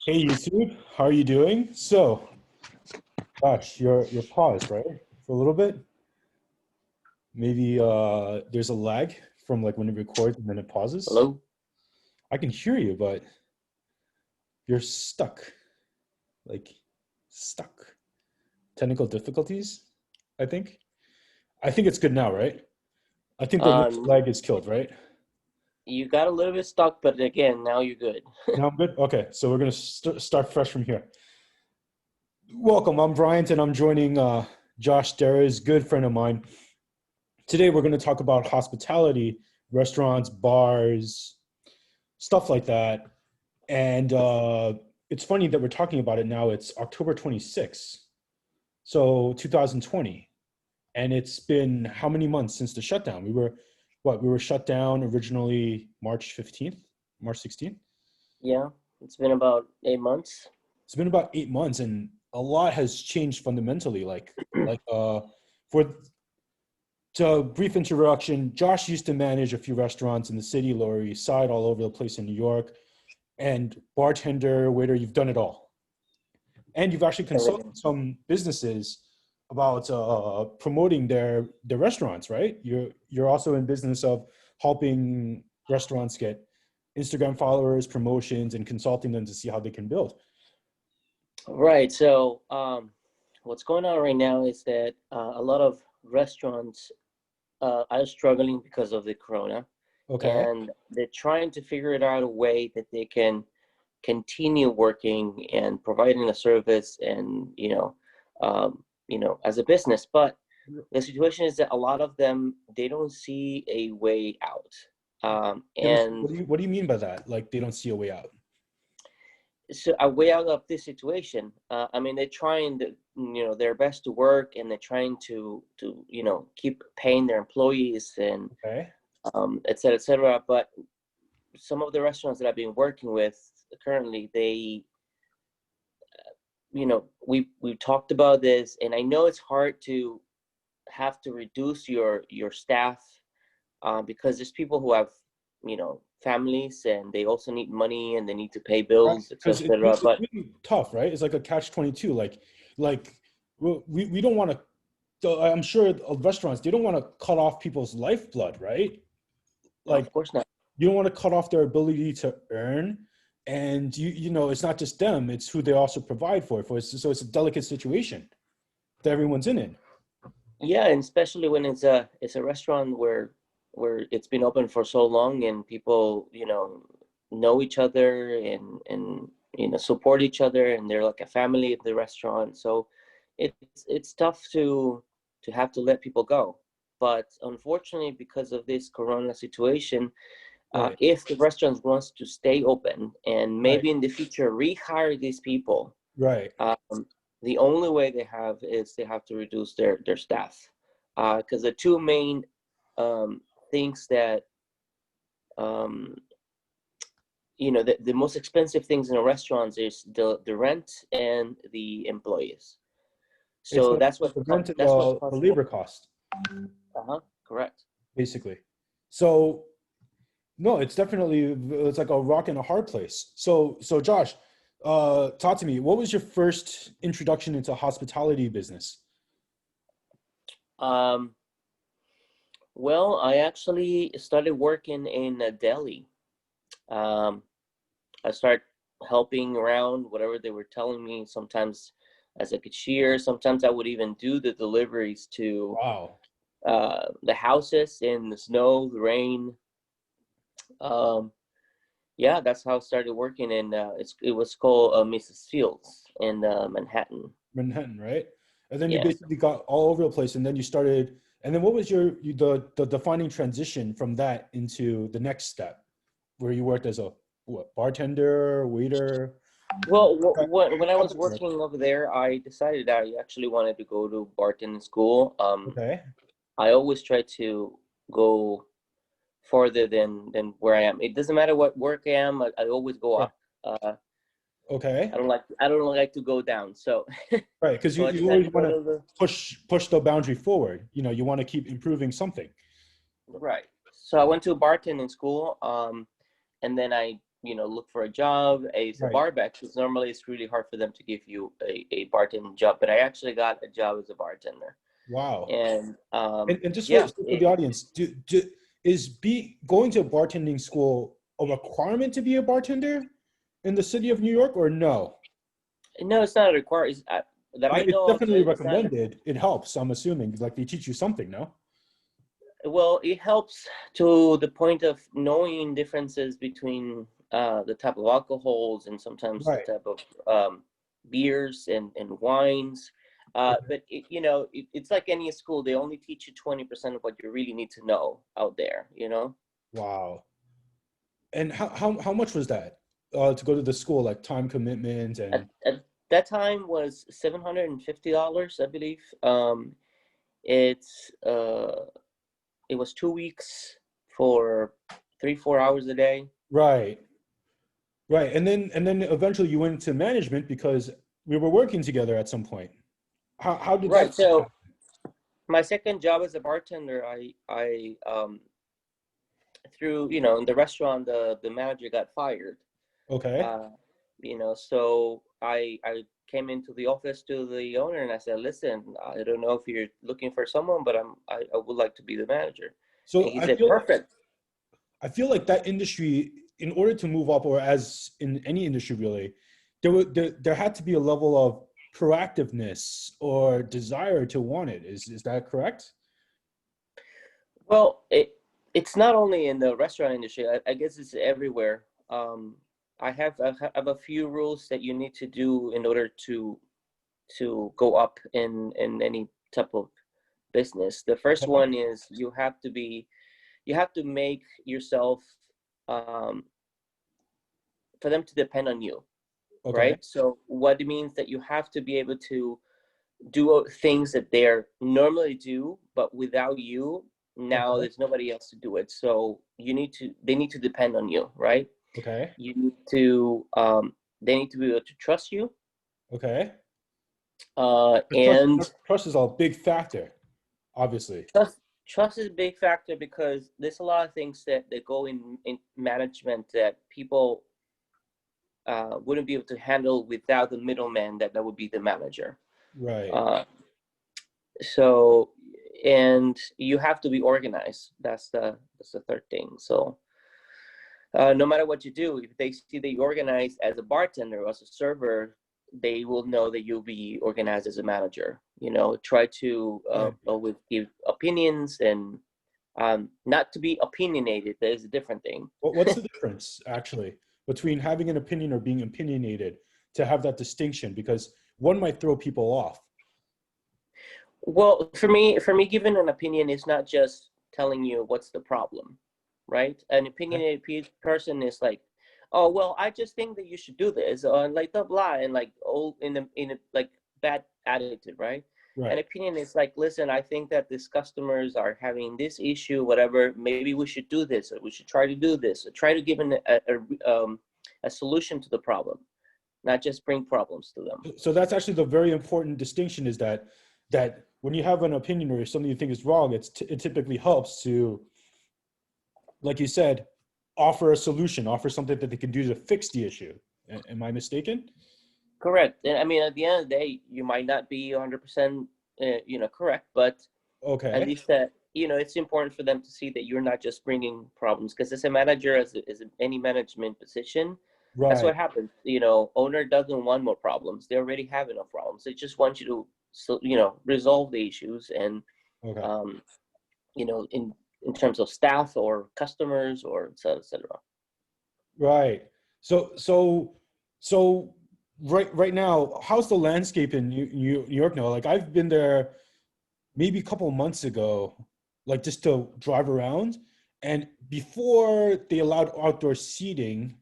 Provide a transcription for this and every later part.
Hey YouTube, how are you doing? So, gosh, you're paused, right? For a little bit. Maybe there's a lag from like when it records and then it pauses. Hello? I can hear you, but you're stuck. Like stuck. Technical difficulties, I think. I think it's good now, right? I think the initial Um, lag is killed, right? you got a little bit stuck, but again, now you're good. Now I'm good. Okay, so we're gonna start fresh from here. Welcome, I'm Bryant, and I'm joining Josh Deras, good friend of mine. Today we're going to talk about hospitality, restaurants, bars, stuff like that. And it's funny that we're talking about it now. It's October 26th, so 2020. And it's been how many months since the shutdown? We were shut down originally March 15th, March 16th. Yeah, it's been about 8 months. It's been about 8 months, and a lot has changed fundamentally. For So, brief introduction. Josh used to manage a few restaurants in the city, Lower East Side, all over the place in New York, and bartender, waiter, you've done it all. And you've actually Everything. consulted some businesses about promoting their restaurants, right? You're also in business of helping restaurants get Instagram followers, promotions, and consulting them to see how they can build. Right. What's going on right now is that a lot of restaurants are struggling because of the corona, Okay. and they're trying to figure it out a way that they can continue working and providing a service and as a business. But the situation is that a lot of them they don't see a way out. And What do you mean by that? Like they don't see a way out? so a way out of this situation. I mean, they're trying their best to work, and they're trying to keep paying their employees and Okay. et cetera, et cetera. But some of the restaurants that I've been working with currently, they we talked about this, and I know it's hard to have to reduce your staff because there's people who have families, and they also need money, and they need to pay Right. bills, etc., Because etc. it's But really tough, right? It's like a catch 22. Like we don't want to. I'm sure restaurants they don't want to cut off people's lifeblood, right? no, Like of course not. you don't want to cut off their ability to earn, and it's not just them; it's who they also provide for. So it's a delicate situation that everyone's in. Yeah, and especially when it's a restaurant where it's been open for so long, and people know each other, and support each other, and they're like a family at the restaurant. So it's tough to have to let people go. But unfortunately, because of this corona situation, Right, if the restaurant wants to stay open and right, maybe in the future rehire these people, right. um, the only way they have is they have to reduce their staff, because the two main um, things that um, the most expensive things in a restaurant is the rent and the employees. It's So the rent and that's what's the causing. labor cost, Uh-huh, correct. basically. So no, it's definitely it's like a rock and a hard place. So Josh, talk to me. What was your first introduction into hospitality business? um, well, I actually started working in a deli. um, I start helping around whatever they were telling me. Sometimes as a cashier, sometimes I would even do the deliveries to Wow. the houses in the snow, the rain. Um, yeah, that's how I started working. And it was called Mrs. Fields in Manhattan. Manhattan, right? And then you Yeah. basically got all over the place, and then you started. And then what was the defining transition from that into the next step, where you worked as a what bartender, waiter? Well, Okay. when I How'd was that work? working over there, I decided I actually wanted to go to bartending school. Okay. I always try to go farther than where I am. It doesn't matter what work I am. I always go Right. up. Uh, Okay. I don't like to go down. So Right. Because so I you decided always to want go to to the push the boundary forward. You want to keep improving something. right. So I went to bartending school. And then I look for a job as a Right. bar back, because normally it's really hard for them to give you a bartending job. But I actually got a job as a bartender, Wow. and And just yeah, for the audience, is going to bartending school a requirement to be a bartender in the city of New York, or no? no, it's not a requirement. That I But it's know of, definitely it's not. recommended. It helps, I'm assuming. Like they teach you something, no? Well, it helps to the point of knowing differences between the type of alcohols and sometimes the Right. type of beers and wines. But it's like any school; they only teach you 20% of what you really need to know out there. Wow. And how much was that to go to the school, like time commitment At that time was $750, I believe. It's it was 2 weeks for 3-4 hours a day. right, right, and then eventually you went into management because we were working together at some point. How did that Right. So happen? my second job as a bartender, I through in the restaurant, the manager got fired. Okay. uh so I came into the office to the owner and I said, listen, I don't know if you're looking for someone, but I would like to be the manager. And So he said, perfect. I feel like that industry, in order to move up, or as in any industry really, there had to be a level of proactiveness or desire to want it. Is that correct? Well, it's not only in the restaurant industry. I guess it's everywhere. I have a few rules that you need to do in order to go up in any type of business. The first Okay. one is you have to make yourself um, for them to depend on you, Okay. right? So what it means that you have to be able to do things that they're normally do, but without you, now Okay. there's nobody else to do it. So they need to depend on you, right? Okay. You need to they need to be able to trust you, Okay. and Trust is a big factor, obviously. trust is a big factor, because there's a lot of things that go in management that people wouldn't be able to handle without the middleman that would be the manager. Right. Uh, so and you have to be organized. That's the third thing. So no matter what you do, if they see that you organize as a bartender or as a server, they will know that you'll be organized as a manager. Try to Right. always give opinions, and not to be opinionated. That is a different thing. What's the difference actually between having an opinion or being opinionated, to have that distinction? Because one might throw people off. Well, for me, giving an opinion is not just telling you what's the problem, right? An Okay. opinionated person is like, oh well, I just think that you should do this, or like blah blah, and like all in a like bad attitude, right? An Right. opinion is like, listen, I think that these customers are having this issue, whatever. Maybe we should do this, or we should try to do this, or try to give a solution to the problem, not just bring problems to them. So that's actually the very important distinction, is that when you have an opinion or something you think is wrong, it typically helps to, like you said, offer a solution, offer something that they can do to fix the issue. Am I mistaken? Correct. And I mean, at the end of the day, you might not be 100%, correct, but at Okay. least that, it's important for them to see that you're not just bringing problems. Because as a manager, as any management position, that's Right. what happens. Owner doesn't want more problems. They already have enough problems. They just want you to, resolve the issues, and, Okay. um, in terms of staff or customers or et cetera, et cetera. Right. So right now, how's the landscape in New York now? Like I've been there maybe a couple of months ago, like just to drive around, and before they allowed outdoor seating,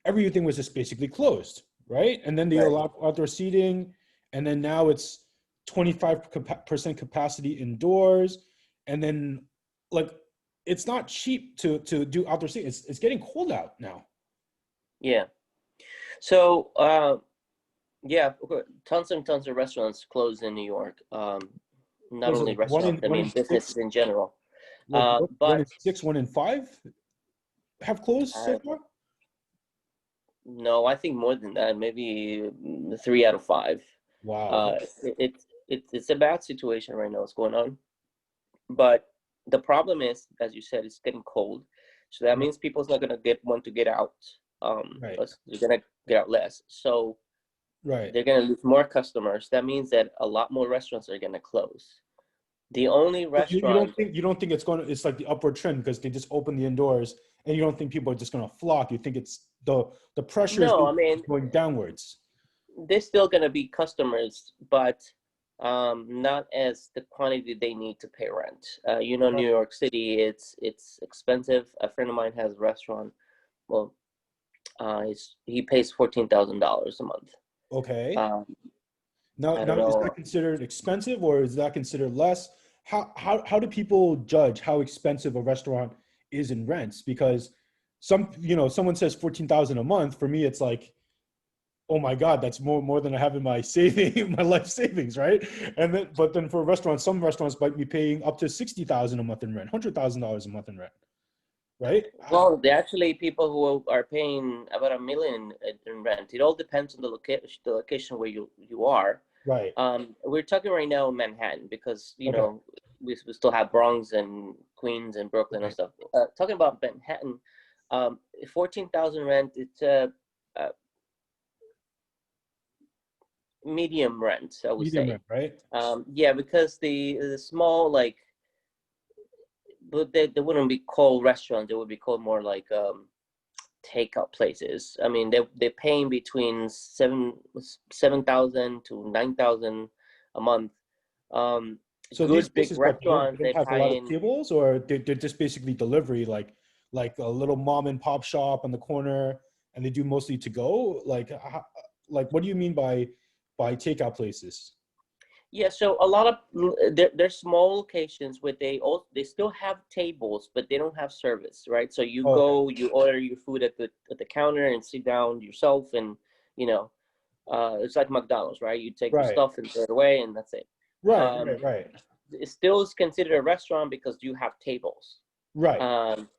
everything was just basically closed, right? And then they Right. allowed outdoor seating, and then now it's 25% capacity indoors, and then like it's not cheap to do outdoor seating. It's getting cold out now. Yeah. So, yeah, tons and tons of restaurants closed in New York. Not Was it only like restaurants, I one in mean six? businesses in general. Like one But in six, one in five have closed so uh, far? No, I think more than that. Maybe 3 out of 5. Wow. Uh, it's a bad situation right now. What's going on? But the problem is, as you said, it's getting cold, so that Right. means people's not gonna want to get out. Right. They're gonna get out less. So Right. they're gonna lose more customers. That means that a lot more restaurants are gonna close. The only But restaurant. you don't think it's like the upward trend because they just open the indoors and you don't think people are just going to flock. You think it's the pressure is No, I mean, going downwards. there's still gonna be customers, but not as the quantity they need to pay rent. Right. New York City, it's expensive. A friend of mine has a restaurant. Well, he pays $14,000 a month. Okay. Um, I don't Now is know. that considered expensive or is that considered less? How do people judge how expensive a restaurant is in rents? Because someone says 14,000 a month. For me, it's like, oh my God, that's more than I have in my saving, my life savings, right? But then for restaurants, some restaurants might be paying up to 60,000 a month in rent, $100,000 a month in rent, right? Well, there are actually people who are paying about $1 million in rent. It all depends on the location where you are. Right. We're talking right now in Manhattan because Okay. we still have Bronx and Queens and Brooklyn and Right. stuff. Talking about Manhattan, 14,000 rent. It's a medium rent, I would Medium say. rent, right? Yeah, because the small, like, but they wouldn't be called restaurants. They would be called more like takeout places. I mean, they're paying between 7,000 to 9,000 a month. Um, So these Good big places, what, they restaurants, don't they're have a lot of paying. tables, or they're just basically delivery, like a little mom and pop shop on the corner, and they do mostly to go. Like what do you mean by takeout places? Yeah, so a lot of they're small locations where they still have tables, but they don't have service, right? So you Okay. go, you order your food at the counter and sit down yourself, and you know, it's like McDonald's, right? You take your Right. stuff and throw it away, and that's it. Right. Um, Right. Right. it still is considered a restaurant because you have tables. Right. Um,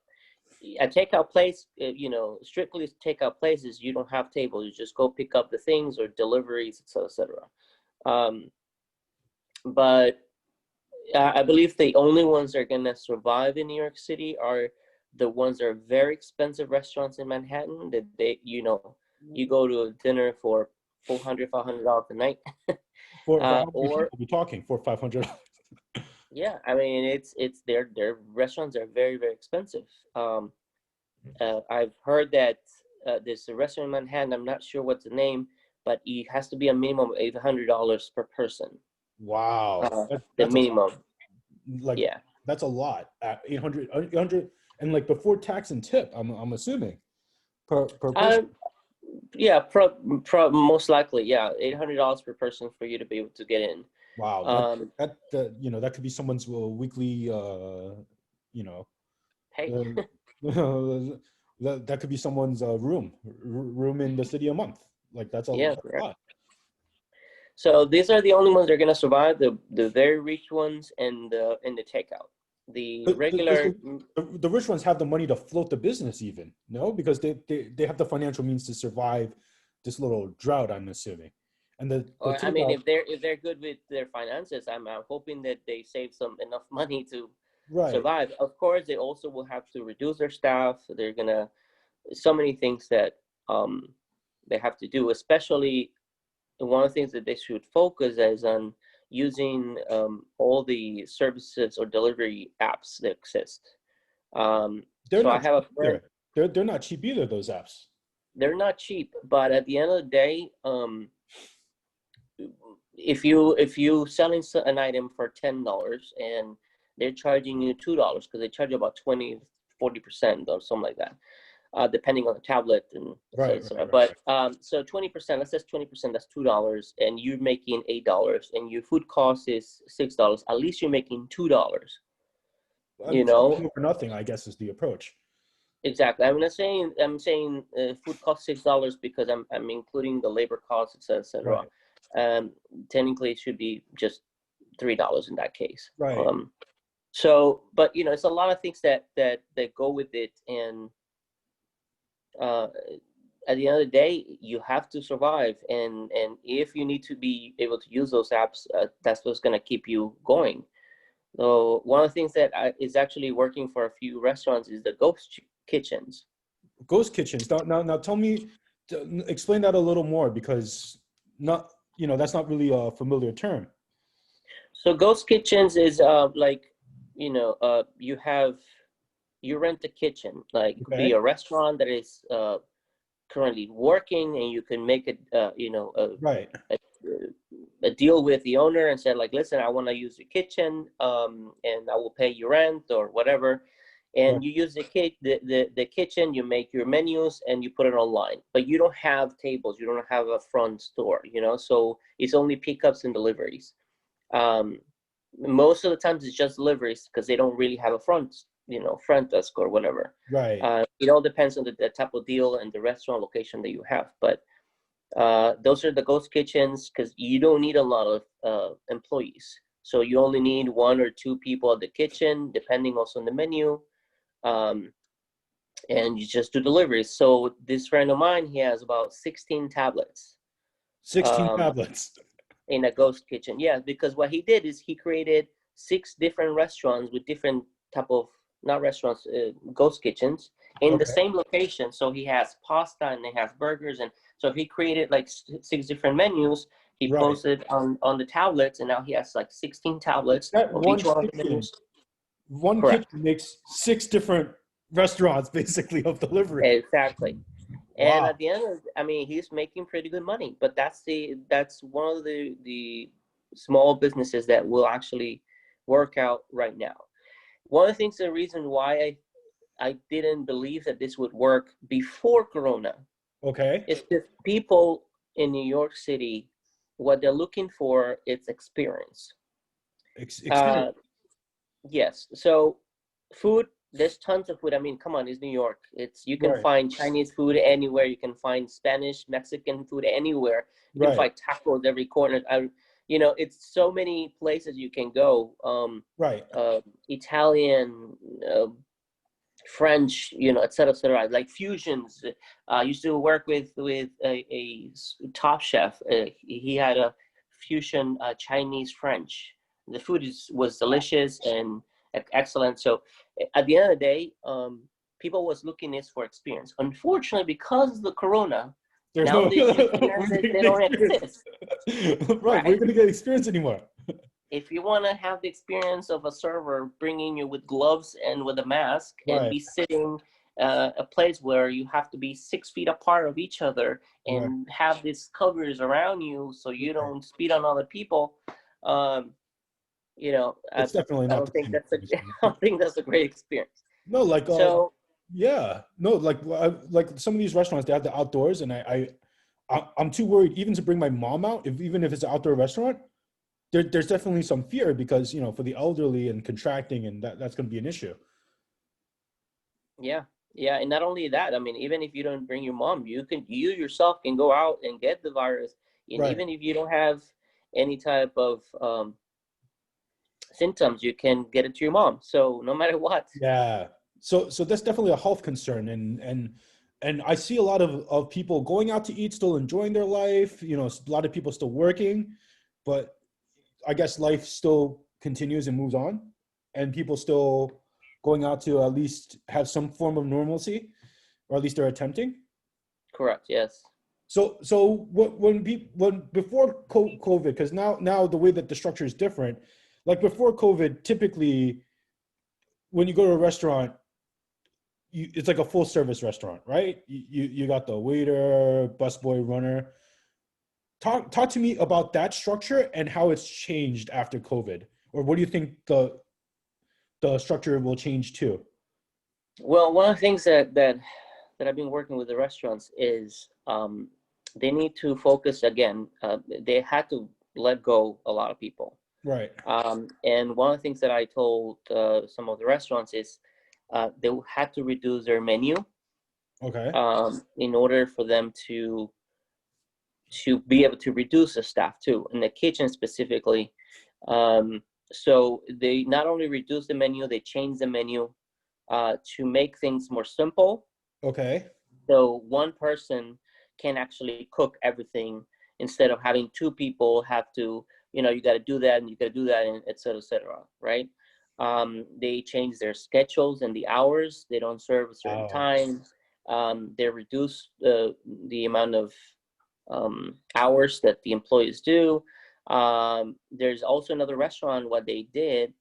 a takeout place, strictly takeout places, you don't have tables. You just go pick up the things or deliveries, etc., etc. Um, but I believe the only ones that are gonna survive in New York City are the ones that are very expensive restaurants in Manhattan. That you go to a dinner for $400, $500 a night. For how many Or people are we talking? For 500? Yeah, I mean it's their restaurants are very very expensive. I've heard that there's a restaurant in Manhattan. I'm not sure what's the name, but it has to be a minimum of $800 per person. Wow. The That's a lot. minimum, Like yeah. that's a lot. 800, and like before tax and tip, I'm assuming per person. Um, yeah, most likely, yeah, $800 per person for you to be able to get in. Wow, Um, that could be someone's weekly, you know, hey, uh, that could be someone's room in the city a month. Like yeah, that's a correct. lot. So these are the only ones that are gonna survive, the very rich ones and the takeout. The Does regular. the rich ones have the money to float the business even? No, because they have the financial means to survive this little drought, I'm assuming. And the Or I mean, takeout, if they're good with their finances, I'm hoping that they save some enough money to right? survive. Of course, they also will have to reduce their staff. They're gonna so many things that um they have to do. Especially one of the things that they should focus is on using all the services or delivery apps that exist. They're So I not have a cheap friend. either. They're not cheap either, those apps. They're not cheap, but at the end of the day, if you selling an item for $10 and they're charging you $2 because they charge you about 20-40% or something like that, depending on the tablet and Right, etc. right. But so 20%, let's say 20%, that's $2, and you're making $8, and your food cost is $6. At least you're making $2. I You mean, something know for nothing, I guess, is the approach. exactly. I'm saying food costs $6 because I'm including the labor costs, etc. etc. Right, Technically, it should be just $3 in that case. right. So, but it's a lot of things that go with it, and uh, at the end of the day, you have to survive, and if you need to be able to use those apps, that's what's going to keep you going. So one of the things that is actually working for a few restaurants is the ghost kitchens. Ghost kitchens. Now, tell me, explain that a little more because not, that's not really a familiar term. So ghost kitchens is like, you rent a kitchen, like it could be Okay. a restaurant that is currently working, and you can make it, Right. a deal with the owner and said, like, listen, I want to use the kitchen, and I will pay you rent or whatever. Right. And you use the kitchen, you make your menus, and you put it online. But you don't have tables, you don't have a front store, so it's only pickups and deliveries. Um, Most of the times it's just deliveries because they don't really have a front desk or whatever. Right. It all depends on the type of deal and the restaurant location that you have. But those are the ghost kitchens because you don't need a lot of employees. So you only need one or two people at the kitchen, depending also on the menu. Um, and you just do deliveries. So this friend of mine, he has about 16 tablets 16 um, tablets. in a ghost kitchen. Yeah, because what he did is he created 6 different restaurants with different type of, not restaurants, ghost kitchens in the Okay. same location. So he has pasta and they have burgers, and so he created like 6 different menus. He Right. posted on the tablets, and now he has like 16 tablets That of each one of the menus. one Correct. kitchen makes 6 different restaurants basically of delivery. Exactly. And Wow. at the end of, I mean, he's making pretty good money. But that's one of the small businesses that will actually work out right now. One of the things, the reason why I didn't believe that this would work before Corona Okay. is because people in New York City, what they're looking for is experience. Experience. Uh, yes. So food, there's tons of food. I mean, come on, it's New York. You can Right. find Chinese food anywhere. You can find Spanish, Mexican food anywhere. You can Right. find tacos every corner. It's so many places you can go. Right. Italian, French, et cetera, et cetera. Like fusions. I used to work with a top chef. He had a fusion Chinese French. The food was delicious and excellent. So at the end of the day, people was looking this for experience. Unfortunately, because of the Corona, There's now no these we're experiences, gonna they get don't experience. exist, Right. We're right? gonna get experience anymore. If you want to have the experience of a server bringing you with gloves and with a mask and Right. be sitting a place where you have to be 6 feet apart of each other Right. and have these covers around you so you Right. don't spit on other people, um, It's definitely I not don't the think same that's a experience. I don't think that's a great experience. No, like So yeah. No, like some of these restaurants they have the outdoors and I'm too worried even to bring my mom out even if it's an outdoor restaurant. There's definitely some fear because for the elderly and contracting and that's going to be an issue. yeah, yeah, and not only that, I mean, even if you don't bring your mom, you yourself can go out and get the virus, and Right. even if you don't have any type of symptoms, you can get it to your mom. So no matter what. Yeah. So that's definitely a health concern and I see a lot of people going out to eat, still enjoying their life, a lot of people still working, but I guess life still continues and moves on and people still going out to at least have some form of normalcy or at least they're attempting. Correct. Yes. So when before COVID, because now the way that the structure is different, like before COVID, typically when you go to a restaurant, it's like a full service restaurant, right? You got the waiter, busboy, runner. Talk to me about that structure and how it's changed after COVID, or what do you think the structure will change to? Well, one of the things that I've been working with the restaurants is they need to focus again. They had to let go a lot of people. Right. And one of the things that I told some of the restaurants is they had to reduce their menu Okay. in order for them to be able to reduce the staff too, in the kitchen specifically. So they not only reduce the menu, they change the menu to make things more simple, Okay. So one person can actually cook everything instead of having two people have to, you got to do that and you got to do that and et cetera, right? They change their schedules and the hours. They don't serve a certain Oh, time. They reduce the amount of hours that the employees do. There's also another restaurant. What they did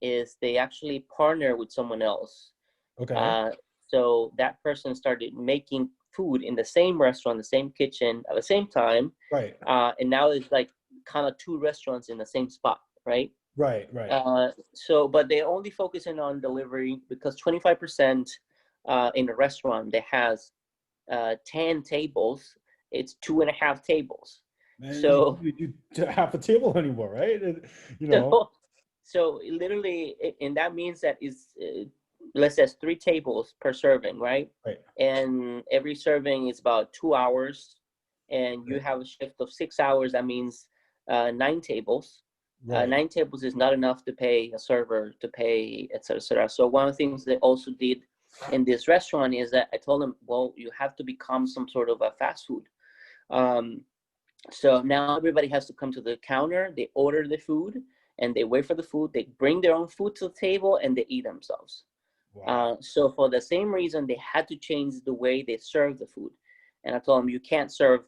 is they actually partner with someone else. okay. Uh, so that person started making food in the same restaurant, the same kitchen at the same time. Right. And now it's like kind of two restaurants in the same spot, right? Right. Right. But they only focusing on delivery because 25% in a restaurant that has 10 tables, it's 2.5 tables. Man, So, you half a table anymore, right? You know. so, so literally, and that means that is, let's say 3 tables per serving, right? Right. And every serving is about 2 hours, and you Right. have a shift of 6 hours. That means 9 tables. Right. 9 tables is not enough to pay a server, to pay, et cetera, et cetera. So one of the things they also did in this restaurant is that I told them, well, you have to become some sort of a fast food. Um, so now everybody has to come to the counter, they order the food, and they wait for the food. They bring their own food to the table and they eat themselves. Wow. So for the same reason, they had to change the way they serve the food. And I told them, you can't serve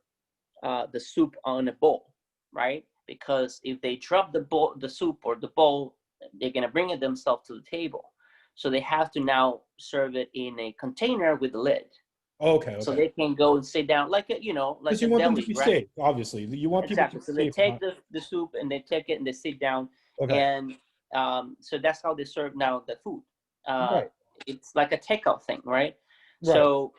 the soup on a bowl, right? Because if they drop the soup or the bowl, they're gonna bring it themselves to the table. So they have to now serve it in a container with a lid, Okay. so Okay. they can go and sit down like a, Because like a you want them to deli, be right? safe, obviously. You want people to Exactly. be So they safe. take the soup and they take it and they sit down, Okay. and so that's how they serve now the food. Uh, Right. it's like a takeout thing, right? Right. So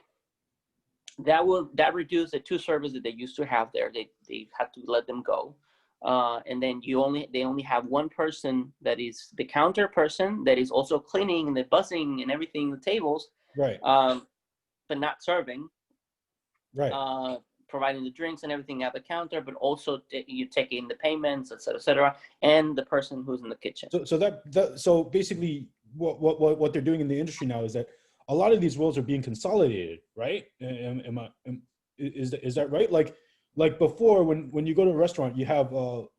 that reduce the two servers that they used to have there. They had to let them go, and then they only have one person that is the counter person that is also cleaning and the buzzing and everything, the tables, Right. um, but not serving. Right. uh, Providing the drinks and everything at the counter, but also you take in the payments, et cetera, and the person who's in the kitchen. So basically, what they're doing in the industry now is that a lot of these roles are being consolidated, right? Is that right? Like before, when you go to a restaurant, you have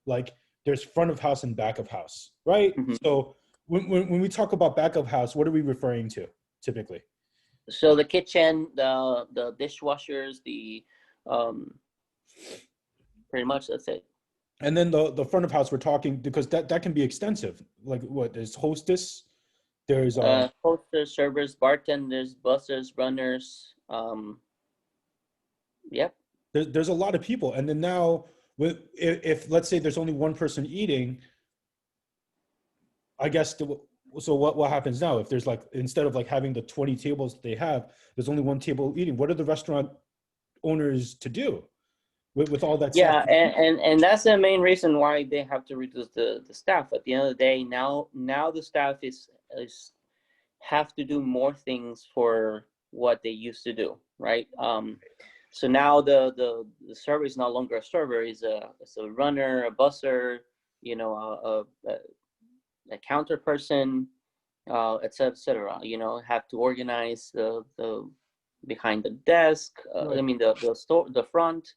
like there's front of house and back of house, right? Hmm. So when we talk about back of house, what are we referring to typically? So the kitchen, the dishwashers, the um, pretty much that's it. And then the front of house, we're talking because that can be extensive. Like what there's hostess, there's Hostess, servers, bartenders, bussers, runners. Yep. there's a lot of people, and then now with if let's say there's only one person eating, I guess so what happens now if there's like instead of like having the 20 tables that they have, there's only one table eating? What are the restaurant owners to do with all that stuff? Yeah, and that's the main reason why they have to reduce the staff. At the end of the day, now the staff is have to do more things for what they used to do, right? So now the server is no longer a server; is a runner, a busser, a counter person, et cetera, et cetera. Have to organize the behind the desk. I Right. mean the store, the front.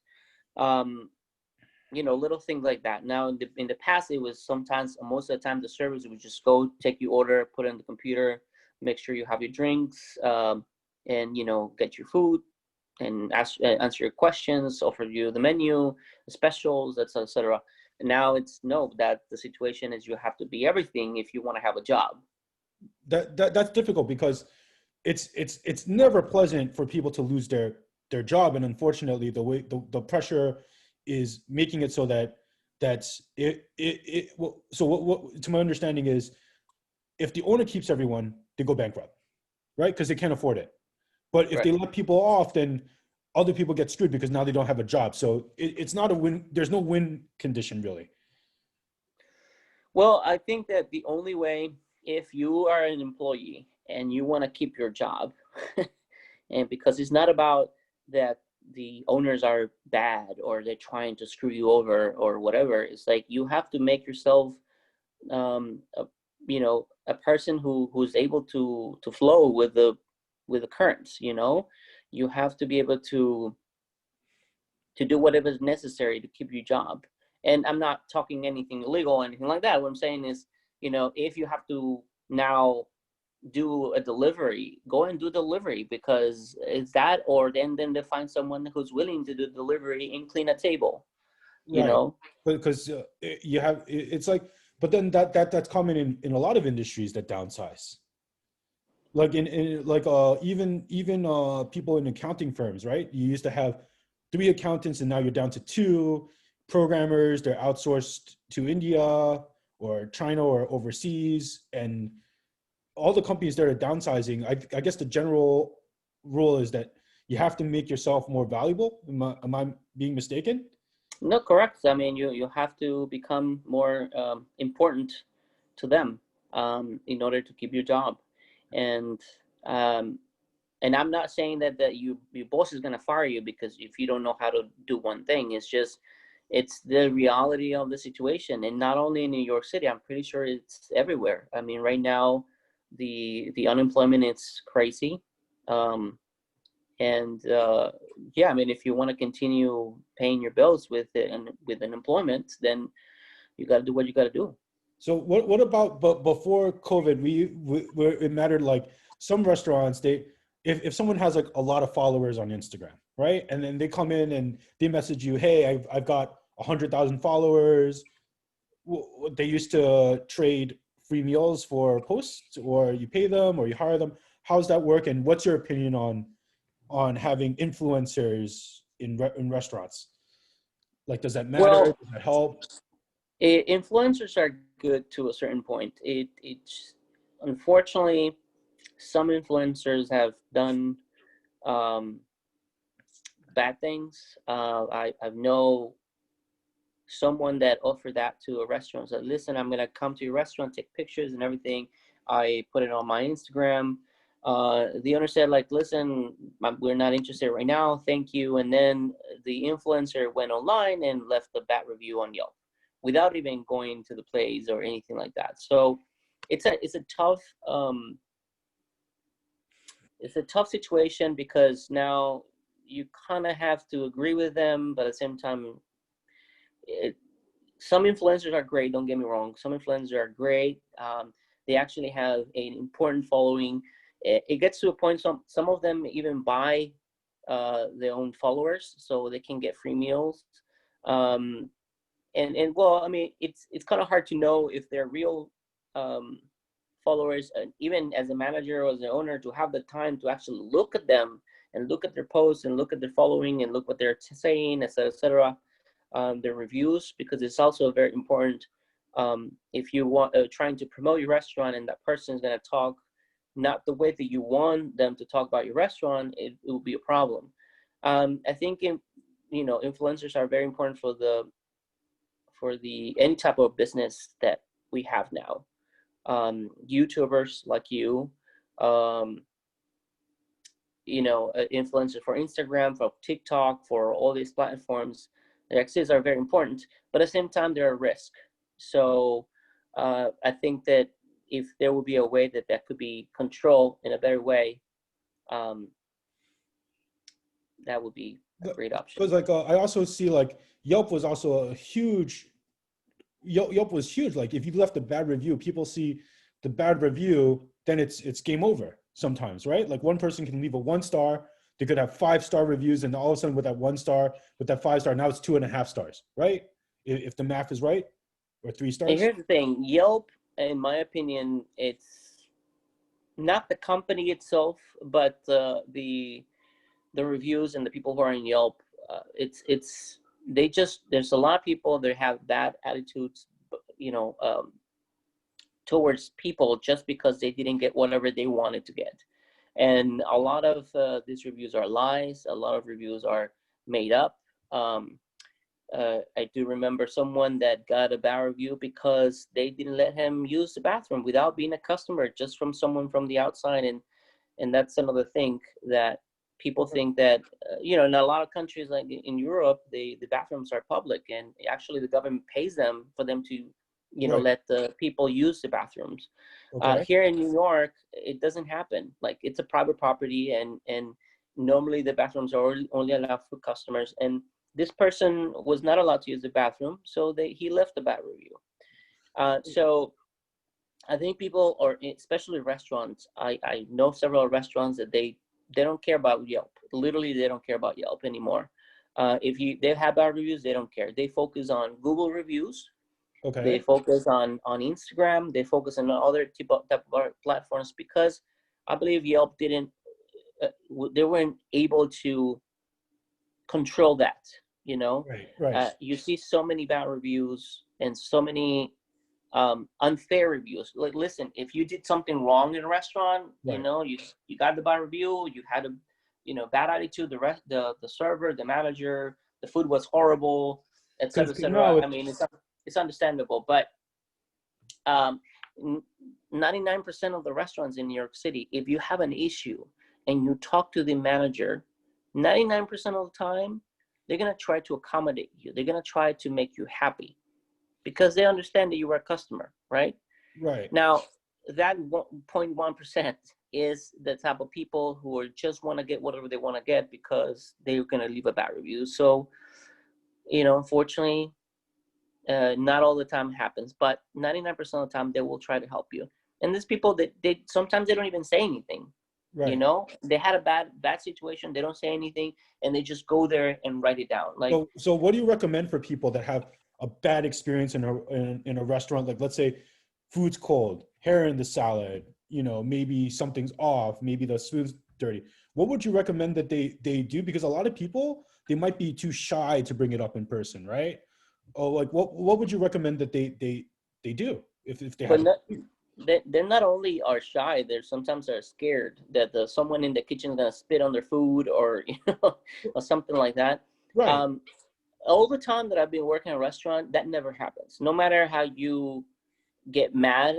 Um, Little things like that. Now in the past, it was sometimes, most of the time, the servers would just go take your order, put it in the computer, make sure you have your drinks, and get your food and answer your questions, offer you the menu, the specials, etc., etc. And now it's no, that the situation is you have to be everything if you want to have a job. That's difficult because it's never pleasant for people to lose their job, and unfortunately the pressure is making it so that's well, so what to my understanding is if the owner keeps everyone, they go bankrupt, right? Because they can't afford it. But if they Right. let people off, then other people get screwed because now they don't have a job. So it's not a win. There's no win condition really. Well, I think that the only way, if you are an employee and you want to keep your job, and because it's not about that the owners are bad or they're trying to screw you over or whatever, it's like you have to make yourself, a, a person who's able to flow with the currents. you have to be able to do whatever is necessary to keep your job. And I'm not talking anything illegal or anything like that. What I'm saying is, if you have to now do a delivery, go and do delivery, because it's that, or then they find someone who's willing to do delivery and clean a table, Right. Because you have, it's like, but then that's common in a lot of industries that downsize. Like in like even people in accounting firms, right? You used to have three accountants and now you're down to two programmers. They're outsourced to India or China or overseas, and all the companies that are downsizing. I guess the general rule is that you have to make yourself more valuable. Am I being mistaken? No, correct. I mean, you have to become more important to them, in order to keep your job. And um, I'm not saying that your boss is going to fire you because if you don't know how to do one thing. It's the reality of the situation, and not only in New York City. I'm pretty sure it's everywhere. I mean, right now, the unemployment is crazy. Um, and yeah, I mean, if you want to continue paying your bills with unemployment, then you got to do what you got to do. So what about, but before COVID, where it mattered, like some restaurants, if someone has like a lot of followers on Instagram, right? And then they come in and they message you, hey, I've got 100,000 followers. They used to trade free meals for posts, or you pay them or you hire them. How's that work? And what's your opinion on having influencers in restaurants? Like, does that matter? Well, Does that help? influencers are good to a certain point. It's unfortunately, some influencers have done um, bad things. I know someone that offered that to a restaurant. Said, listen, I'm gonna come to your restaurant, take pictures and everything. I put it on my Instagram. The owner said, like, listen, we're not interested right now, thank you. And then the influencer went online and left a bad review on Yelp without even going to the place or anything like that. So it's a tough situation, because now you kind of have to agree with them, but at the same time, it, some influencers are great. Don't get me wrong. Some influencers are great. They actually have an important following. It gets to a point. Some of them even buy their own followers so they can get free meals. Um, and well, I mean, it's kind of hard to know if they're real followers. Even as a manager or as an owner, to have the time to actually look at them and look at their posts and look at their following and look what they're saying, et cetera, their reviews, because it's also very important. If you want trying to promote your restaurant and that person is going to talk not the way that you want them to talk about your restaurant, it will be a problem. I think influencers are very important for the any type of business that we have now. YouTubers like you, influencers for Instagram, for TikTok, for all these platforms, the access are very important, but at the same time, they're a risk. So I think that if there will be a way that could be controlled in a better way, um, that would be a great option. Because like I also see like Yelp was also a huge. Yelp was huge. Like if you left a bad review, people see the bad review, then it's game over sometimes, right? Like one person can leave a 1 star, they could have 5 star reviews, and all of a sudden with that 1 star, with that 5 star, now it's 2.5 stars, right? If the math is right, or 3 stars. And here's the thing: Yelp, in my opinion, it's not the company itself, but the reviews and the people who are in Yelp. It's they just there's a lot of people that have bad attitudes, towards people just because they didn't get whatever they wanted to get. And a lot of these reviews are lies. A lot of reviews are made up. I do remember someone that got a bad review because they didn't let him use the bathroom without being a customer, just from someone from the outside. And that's another thing that people think that, in a lot of countries, like in Europe, the bathrooms are public, and actually the government pays them for them to, Right. let the people use the bathrooms. Okay. Here in New York, it doesn't happen. Like, it's a private property, and Normally the bathrooms are only allowed for customers, and this person was not allowed to use the bathroom, so he left a bad review. So I think people, or especially restaurants, I know several restaurants that they don't care about Yelp. Literally, they don't care about Yelp anymore. If they have bad reviews, they don't care. They focus on Google reviews. Okay. They focus on Instagram. They focus on other type of platforms, because I believe Yelp they weren't able to control that. Right. You see so many bad reviews and so many unfair reviews. Like, listen, if you did something wrong in a restaurant, Right. you got the bad review, you had a bad attitude, the server, the manager, the food was horrible, etc., etc. I mean, it's understandable, but 99% of the restaurants in New York City, if you have an issue and you talk to the manager, 99% of the time they're going to try to accommodate you. They're going to try to make you happy, because they understand that you are a customer, right? Right. Now, that 0.1% is the type of people who just want to get whatever they want to get because they're going to leave a bad review. So, unfortunately, not all the time happens, but 99% of the time they will try to help you. And these people, they sometimes they don't even say anything. Right. They had a bad situation, they don't say anything, and they just go there and write it down. Like, so what do you recommend for people that have a bad experience in a restaurant? Like, let's say food's cold, hair in the salad, maybe something's off, maybe the food's dirty. What would you recommend that they do? Because a lot of people, they might be too shy to bring it up in person, right? Or like, what would you recommend that they do if they have? They're not only are shy, they're sometimes are scared that someone in the kitchen is gonna spit on their food, or or something like that. Right. All the time that I've been working in a restaurant, that never happens. No matter how you get mad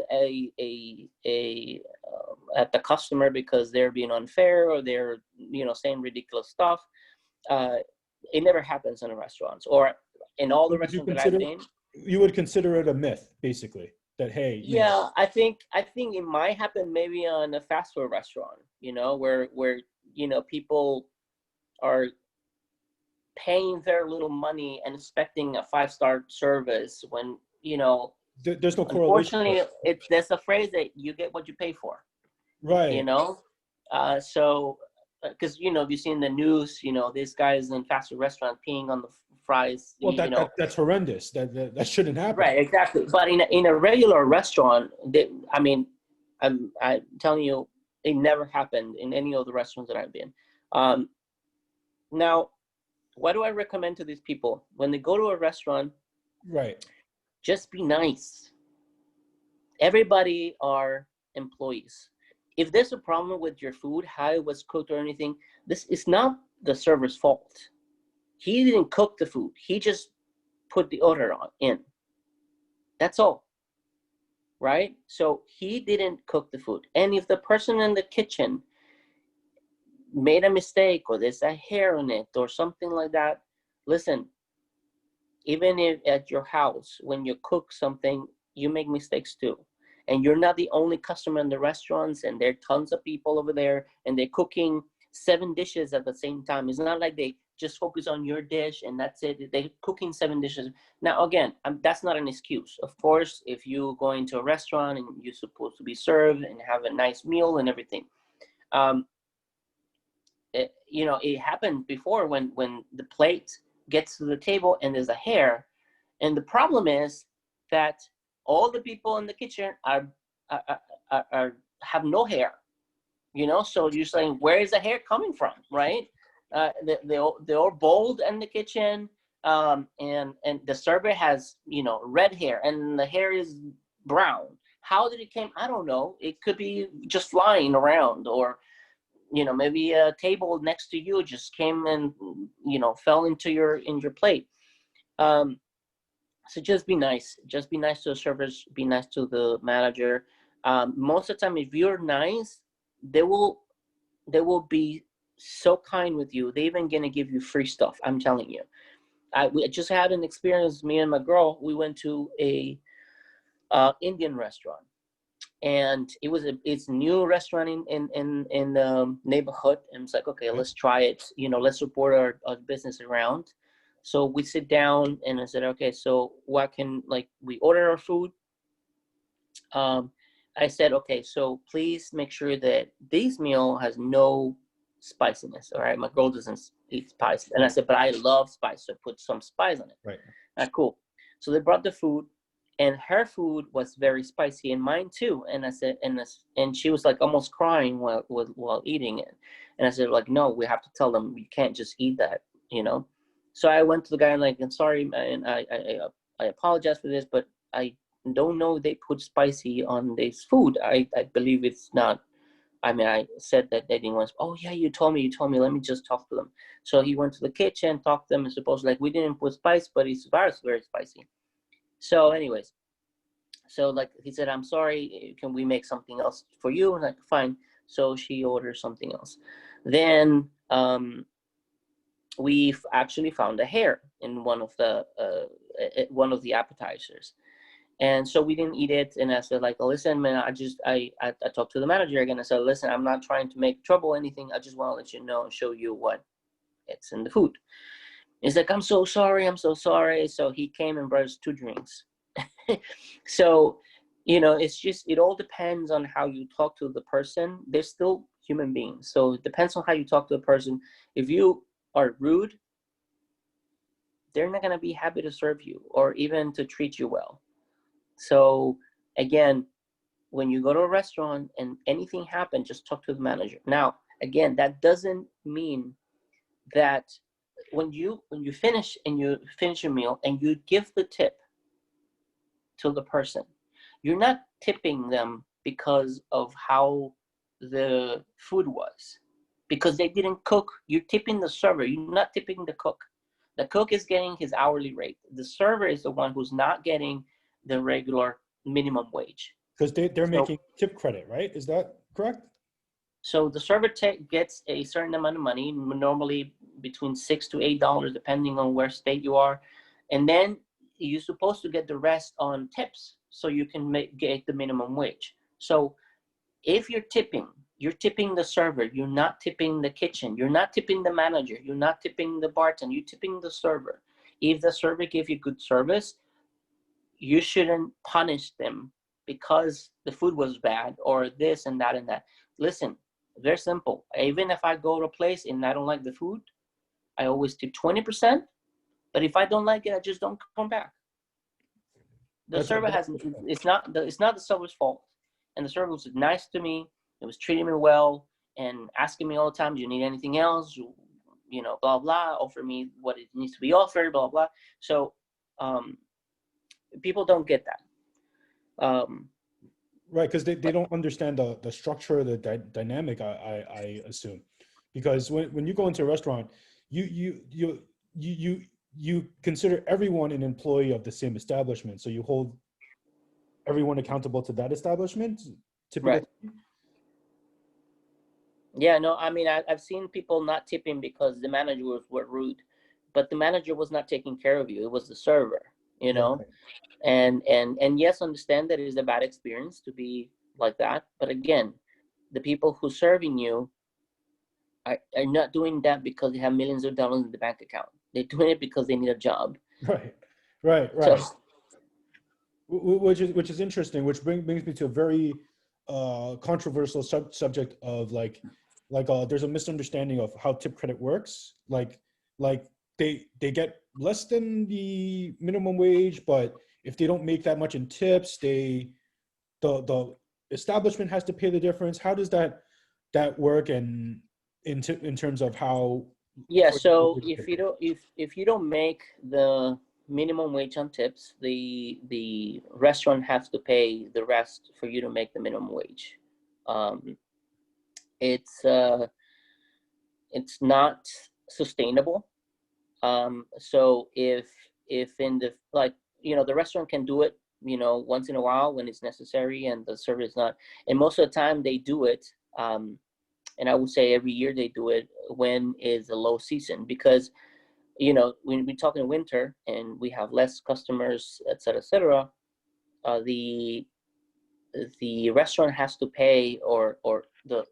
at the customer because they're being unfair, or they're saying ridiculous stuff, it never happens in the restaurants, or in all the restaurants that I've been. You would consider it a myth, basically, that, hey. Yeah, I think it might happen maybe on a fast food restaurant, where people are paying very little money and expecting a 5-star service, when there's no correlation. Unfortunately, there's a phrase that you get what you pay for. Right. So because you've seen the news, this guy is in fast food restaurant peeing on the fries. Well, that's horrendous. That shouldn't happen. Right, exactly. But in a regular restaurant, I'm telling you, it never happened in any of the restaurants that I've been. Now, what do I recommend to these people when they go to a restaurant? Right. Just be nice. Everybody are employees. If there's a problem with your food, how it was cooked or anything, this is not the server's fault. He didn't cook the food. He just put the order in. That's all. Right? So he didn't cook the food. And if the person in the kitchen made a mistake, or there's a hair on it or something like that, listen, even if at your house, when you cook something, you make mistakes too. And you're not the only customer in the restaurants, and there are tons of people over there, and they're cooking 7 dishes at the same time. It's not like they just focus on your dish and that's it. They're cooking 7 dishes. Now, again, that's not an excuse. Of course, if you go into a restaurant and you're supposed to be served and have a nice meal and everything, it happened before when the plate gets to the table and there's a hair. And the problem is that all the people in the kitchen are have no hair, so you're saying, where is the hair coming from, right? They're all bald in the kitchen, and the server has red hair and the hair is brown. How did it came? I don't know. It could be just flying around, or maybe a table next to you just came and fell into your plate. So just be nice. Just be nice to the servers. Be nice to the manager. Most of the time, if you're nice, they will be so kind with you. They're even gonna give you free stuff. I'm telling you. We just had an experience. Me and my girl, we went to a Indian restaurant, and it's a new restaurant in the neighborhood, and it's like, okay, let's try it, let's support our business around. So we sit down and I said, okay, so what can, like, we order our food. I said, okay, so please make sure that this meal has no spiciness. All right, my girl doesn't eat spice, and I said, but I love spice, so put some spice on it. Right. All right, cool. So they brought the food, and her food was very spicy, and mine too. And I said, and she was like almost crying while eating it. And I said, like, no, we have to tell them you can't just eat that, So I went to the guy and like, I'm sorry, and I apologize for this, but I don't know they put spicy on this food. I believe it's not. I mean, I said that they didn't want. Oh yeah, you told me. Let me just talk to them. So he went to the kitchen, talked to them, and supposed like we didn't put spice, but it's very spicy. So, anyways, so like he said, I'm sorry. Can we make something else for you? And like, fine. So she ordered something else. Then we actually found a hair in one of the appetizers. And so we didn't eat it. And I said, like, oh, listen, man, I talked to the manager again. I said, listen, I'm not trying to make trouble or anything. I just want to let you know and show you what it's in the food. He's like, I'm so sorry. So he came and brought us 2 drinks. So, it's just, it all depends on how you talk to the person. They're still human beings. So it depends on how you talk to a person. If you are rude, they're not going to be happy to serve you or even to treat you well. So again, when you go to a restaurant and anything happens, just talk to the manager. Now, again, that doesn't mean that when you finish your meal and you give the tip to the person, you're not tipping them because of how the food was, because they didn't cook. You're tipping the server. You're not tipping the cook. The cook is getting his hourly rate. The server is the one who's not getting the regular minimum wage. Because they're making tip credit, right? Is that correct? So the server gets a certain amount of money, normally between $6 to $8, depending on where state you are. And then you're supposed to get the rest on tips so you can get the minimum wage. So if you're tipping the server. You're not tipping the kitchen. You're not tipping the manager. You're not tipping the bartender. You're tipping the server. If the server gave you good service, you shouldn't punish them because the food was bad or this and that and that. Listen, very simple. Even if I go to a place and I don't like the food, I always tip 20%. But if I don't like it, I just don't come back. The server it's not the server's fault. And the server was nice to me. It was treating me well and asking me all the time, do you need anything else? Blah, blah, offer me what it needs to be offered, blah, blah. So people don't get that. Right, because they don't understand the structure, the dynamic, I assume. Because when you go into a restaurant, you consider everyone an employee of the same establishment. So you hold everyone accountable to that establishment, typically. Right. Yeah, no, I mean, I've seen people not tipping because the managers were rude, but the manager was not taking care of you. It was the server, Right. And yes, understand that it is a bad experience to be like that. But again, the people who serving you are not doing that because they have millions of dollars in the bank account. They're doing it because they need a job. Right. So, which is interesting, which brings me to a very controversial subject of there's a misunderstanding of how tip credit works. Like they get less than the minimum wage, but if they don't make that much in tips, the establishment has to pay the difference. How does that work? And in terms of how? Yeah. So if you don't make the minimum wage on tips, the restaurant has to pay the rest for you to make the minimum wage. It's not sustainable. So if in the the restaurant can do it, once in a while when it's necessary and the service is not, and most of the time they do it. And I would say every year they do it when is a low season, because when we talk in winter and we have less customers, et cetera, the the restaurant has to pay or the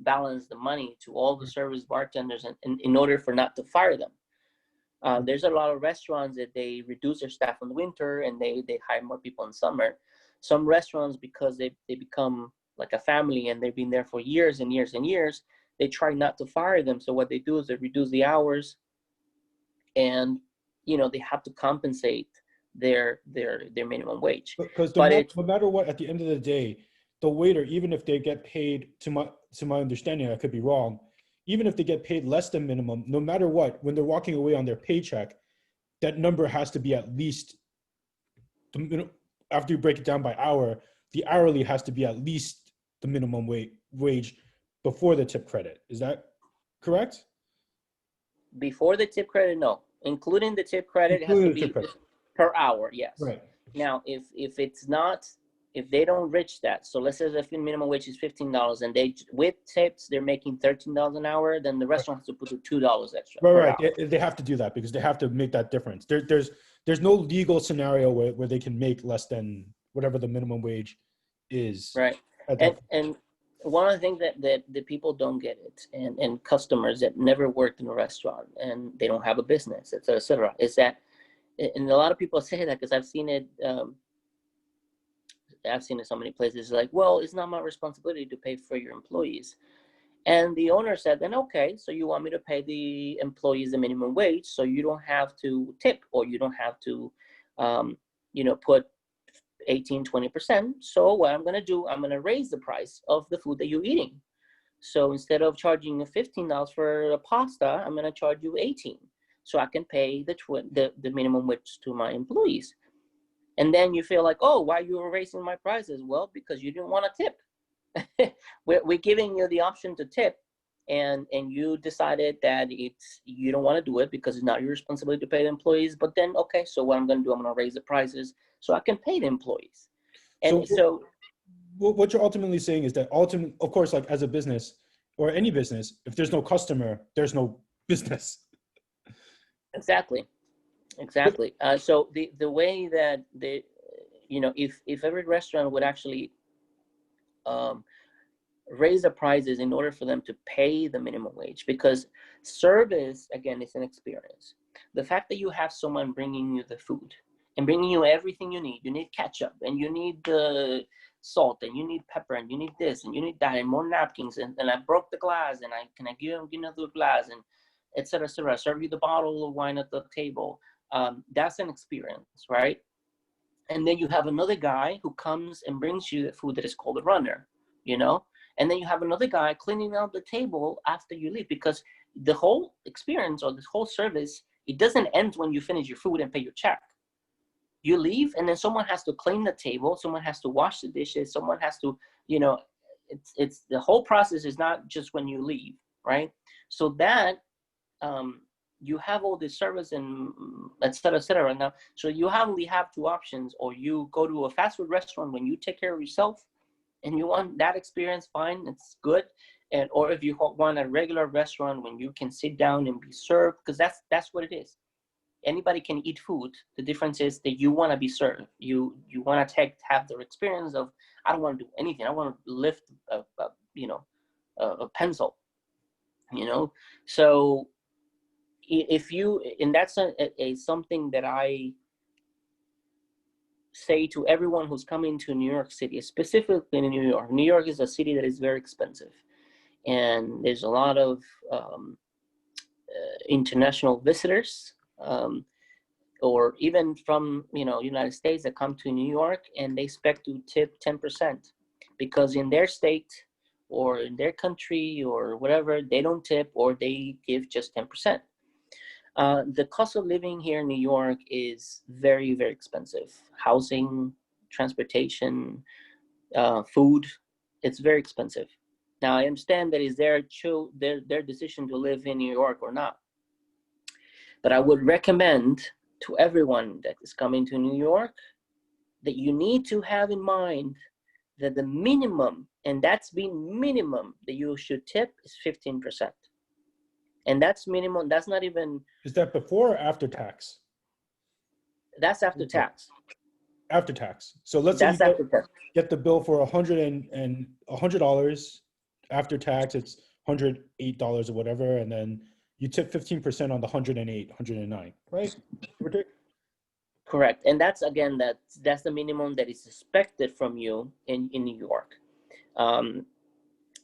balance the money to all the service bartenders in order for not to fire them. There's a lot of restaurants that they reduce their staff in the winter and they hire more people in summer. Some restaurants, because they become like a family and they've been there for years and years and years, they try not to fire them. So what they do is they reduce the hours, and they have to compensate their minimum wage. Because But no matter what, at the end of the day, the waiter, even if they get paid, to my understanding, I could be wrong, even if they get paid less than minimum, no matter what, when they're walking away on their paycheck, that number has to be at least, after you break it down by hour, the hourly has to be at least the minimum wage before the tip credit. Is that correct? before the tip credit, no. Including the tip credit, it has to be per hour, yes. Right. Now, if it's not, if they don't reach that, so let's say the minimum wage is $15 and they, with tips, they're making $13 an hour, then the restaurant has to put $2 extra. Right. They have to do that because they have to make that difference. There's no legal scenario where they can make less than whatever the minimum wage is. Right. And one of the things that the people don't get it, and customers that never worked in a restaurant and they don't have a business, et cetera, is that, and a lot of people say that because I've seen it so many places, like, well, it's not my responsibility to pay for your employees. And the owner said, then okay, so you want me to pay the employees the minimum wage, so you don't have to tip, or you don't have to, put 18-20%. So what I'm going to do, I'm going to raise the price of the food that you're eating. So instead of charging you $15 for a pasta, I'm going to charge you $18, so I can pay the minimum wage to my employees. And then you feel like, oh, why you were raising my prices? Well, because you didn't want to tip. We're giving you the option to tip, and you decided that you don't want to do it because it's not your responsibility to pay the employees. But then, okay, so what I'm going to do, I'm going to raise the prices so I can pay the employees. And so what you're ultimately saying is that of course, like as a business or any business, if there's no customer, there's no business. Exactly. So the way that if every restaurant would actually raise the prices in order for them to pay the minimum wage, because service, again, is an experience. The fact that you have someone bringing you the food and bringing you everything you need ketchup, and you need the salt, and you need pepper, and you need this, and you need that, and more napkins, and I broke the glass, and can I give you another glass, and et cetera, serve you the bottle of wine at the table. That's an experience, right? And then you have another guy who comes and brings you the food that is called a runner, and then you have another guy cleaning out the table after you leave, because the whole experience or this whole service, it doesn't end when you finish your food and pay your check. You leave, and then someone has to clean the table, someone has to wash the dishes, someone has to, it's the whole process is not just when you leave, right? So that you have all this service and et cetera now. So you only have two options: or you go to a fast food restaurant when you take care of yourself and you want that experience, fine, it's good. Or if you want a regular restaurant when you can sit down and be served, because that's what it is. Anybody can eat food. The difference is that you want to be served. You want to have the experience of, I don't want to do anything. I want to lift a pencil, So if you, and that's something that I say to everyone who's coming to New York City, specifically in New York. New York is a city that is very expensive, and there's a lot of international visitors, or even from United States, that come to New York, and they expect to tip 10%, because in their state or in their country or whatever, they don't tip, or they give just 10%. The cost of living here in New York is very, very expensive. Housing, transportation, food, it's very expensive. Now, I understand that is their decision to live in New York or not. But I would recommend to everyone that is coming to New York that you need to have in mind that the minimum, and that's been minimum, that you should tip is 15%. And that's minimum. That's not even. Is that before or after tax? That's after tax. After tax. So let's say you That's get after tax. get the bill for $100 after tax. It's $108 or whatever, and then you tip 15% on the 108, 109, right? Give or take? Correct. And that's, again, that's the minimum that is expected from you in New York.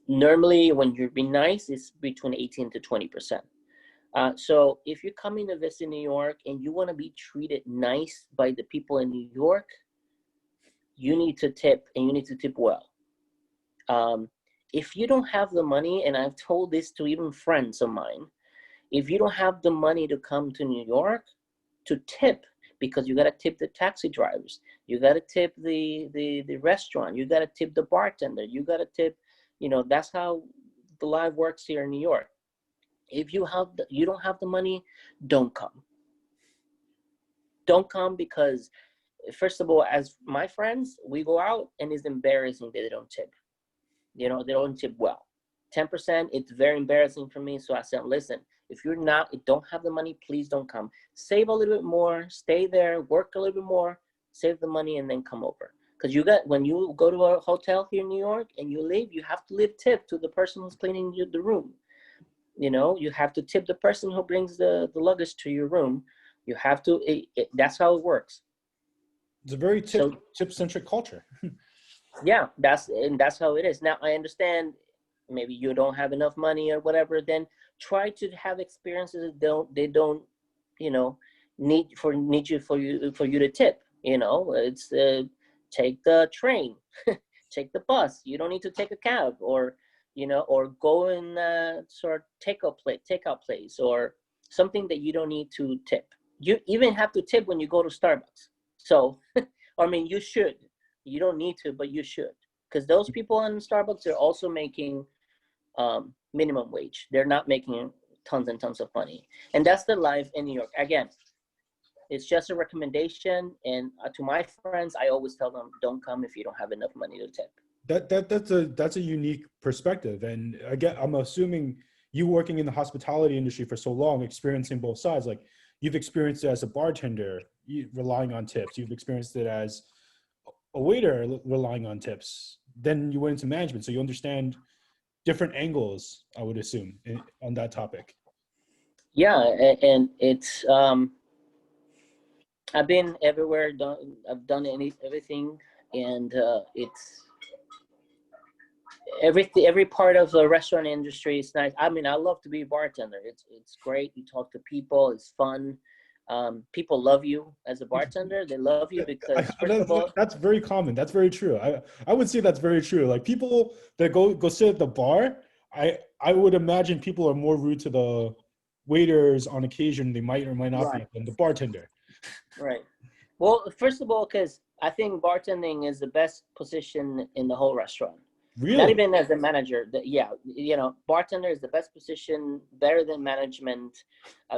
Normally, when you're being nice, it's between 18 to 20%. So if you're coming to visit New York and you want to be treated nice by the people in New York, you need to tip, and you need to tip well. If you don't have the money, and I've told this to even friends of mine, if you don't have the money to come to New York to tip, because you got to tip the taxi drivers, you got to tip the restaurant, you got to tip the bartender, you got to tip, that's how the life works here in New York. If you don't have the money, don't come. Don't come, because first of all, as my friends, we go out and it's embarrassing that they don't tip. They don't tip well. 10%, it's very embarrassing for me. So I said, listen, if you don't have the money, please don't come. Save a little bit more, stay there, work a little bit more, save the money, and then come over. Because when you go to a hotel here in New York and you leave, you have to leave tip to the person who's cleaning the room. You have to tip the person who brings the luggage to your room. You have to, that's how it works. It's a very tip-centric culture. Yeah, that's how it is. Now, I understand maybe you don't have enough money or whatever, then try to have experiences that they don't need you for you to tip. It's take the train, take the bus. You don't need to take a cab, or go in sort of takeout place, or something that you don't need to tip. You even have to tip when you go to Starbucks. So I mean, you should. You don't need to, but you should, because those people in Starbucks are also making minimum wage. They're not making tons and tons of money, and that's the life in New York. Again, it's just a recommendation, and to my friends, I always tell them, don't come if you don't have enough money to tip. That's a unique perspective, and again, I'm assuming you working in the hospitality industry for so long, experiencing both sides. Like, you've experienced it as a bartender, relying on tips. You've experienced it as a waiter relying on tips. Then you went into management, so you understand different angles, I would assume, on that topic. Yeah, and it's I've been everywhere. I've done everything, and it's every part of the restaurant industry is nice. I mean, I love to be a bartender. It's great. You talk to people. It's fun. People love you as a bartender. They love you because, first of all, that's very common. That's very true. I would say that's very true. Like, people that go sit at the bar, I would imagine people are more rude to the waiters on occasion. They might or might not be, than the bartender. Right. Well, first of all, because I think bartending is the best position in the whole restaurant. Really? Not even as a manager. Bartender is the best position, better than management.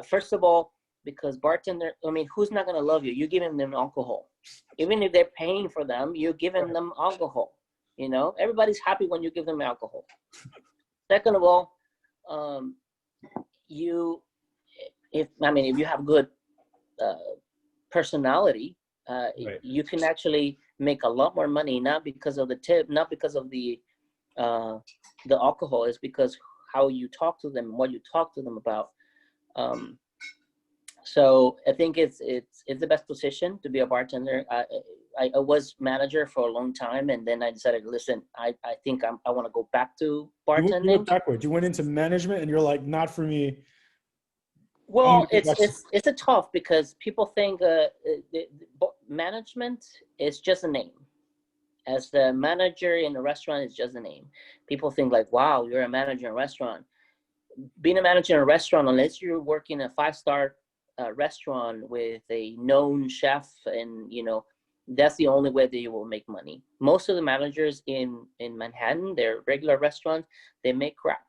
First of all, because bartender, I mean, who's not going to love you? You're giving them alcohol. Even if they're paying for them, you're giving them alcohol. Everybody's happy when you give them alcohol. Second of all, if you have good personality, you can actually make a lot more money, not because of the tip, not because of the alcohol, is because how you talk to them, what you talk to them about. So I think it's the best position to be a bartender. I was manager for a long time, and then I decided, listen, I think I want to go back to bartending. You went backwards. You went into management, and you're like, not for me. Well, it's a tough, because people think management is just a name. As the manager in a restaurant is just a name. People think like, wow, you're a manager in a restaurant. Being a manager in a restaurant, unless you're working a 5-star restaurant with a known chef, and that's the only way that you will make money. Most of the managers in Manhattan, their regular restaurants, they make crap,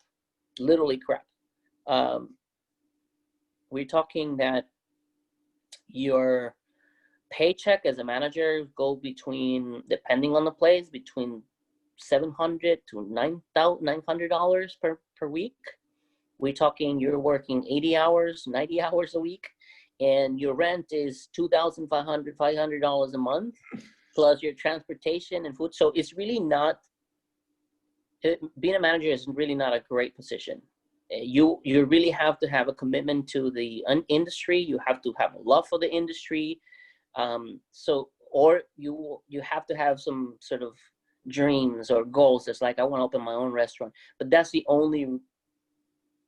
literally crap. We're talking that your paycheck as a manager go between, depending on the place, between $700 to $900 per week. We're talking you're working 80 hours, 90 hours a week, and your rent is $2,500 a month, plus your transportation and food. So it's really not, being a manager is really not a great position. You really have to have a commitment to the industry. You have to have a love for the industry. Or you have to have some sort of dreams or goals. It's like, I want to open my own restaurant, but that's the only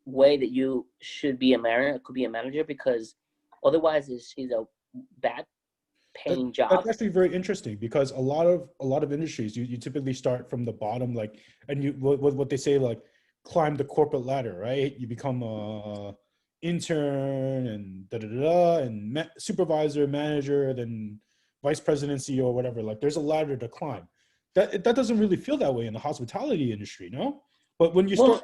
way that you should be a manager, could be a manager, because otherwise it's a bad paying job. That's actually very interesting, because a lot of industries, you typically start from the bottom, like, and you what they say, like, climb the corporate ladder, right? You become a intern and and supervisor, manager, then vice presidency or whatever. Like, there's a ladder to climb. That doesn't really feel that way in the hospitality industry, no? But when you start,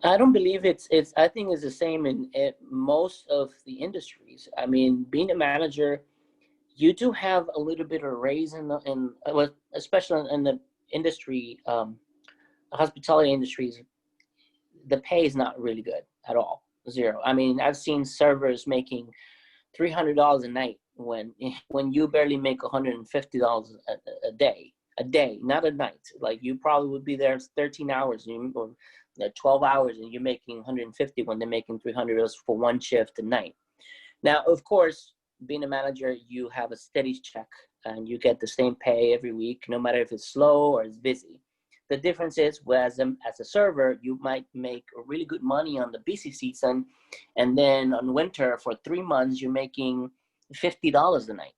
I don't believe it's I think it's the same in most of the industries. I mean, being a manager, you do have a little bit of raise especially in the industry, hospitality industries. The pay is not really good at all, zero. I mean, I've seen servers making $300 a night when you barely make $150 a day, not a night. Like, you probably would be there 13 hours or 12 hours, and you're making 150 when they're making $300 for one shift a night. Now, of course, being a manager, you have a steady check and you get the same pay every week, no matter if it's slow or it's busy. The difference is, as a server, you might make really good money on the busy season, and then on winter for 3 months, you're making $50 a night.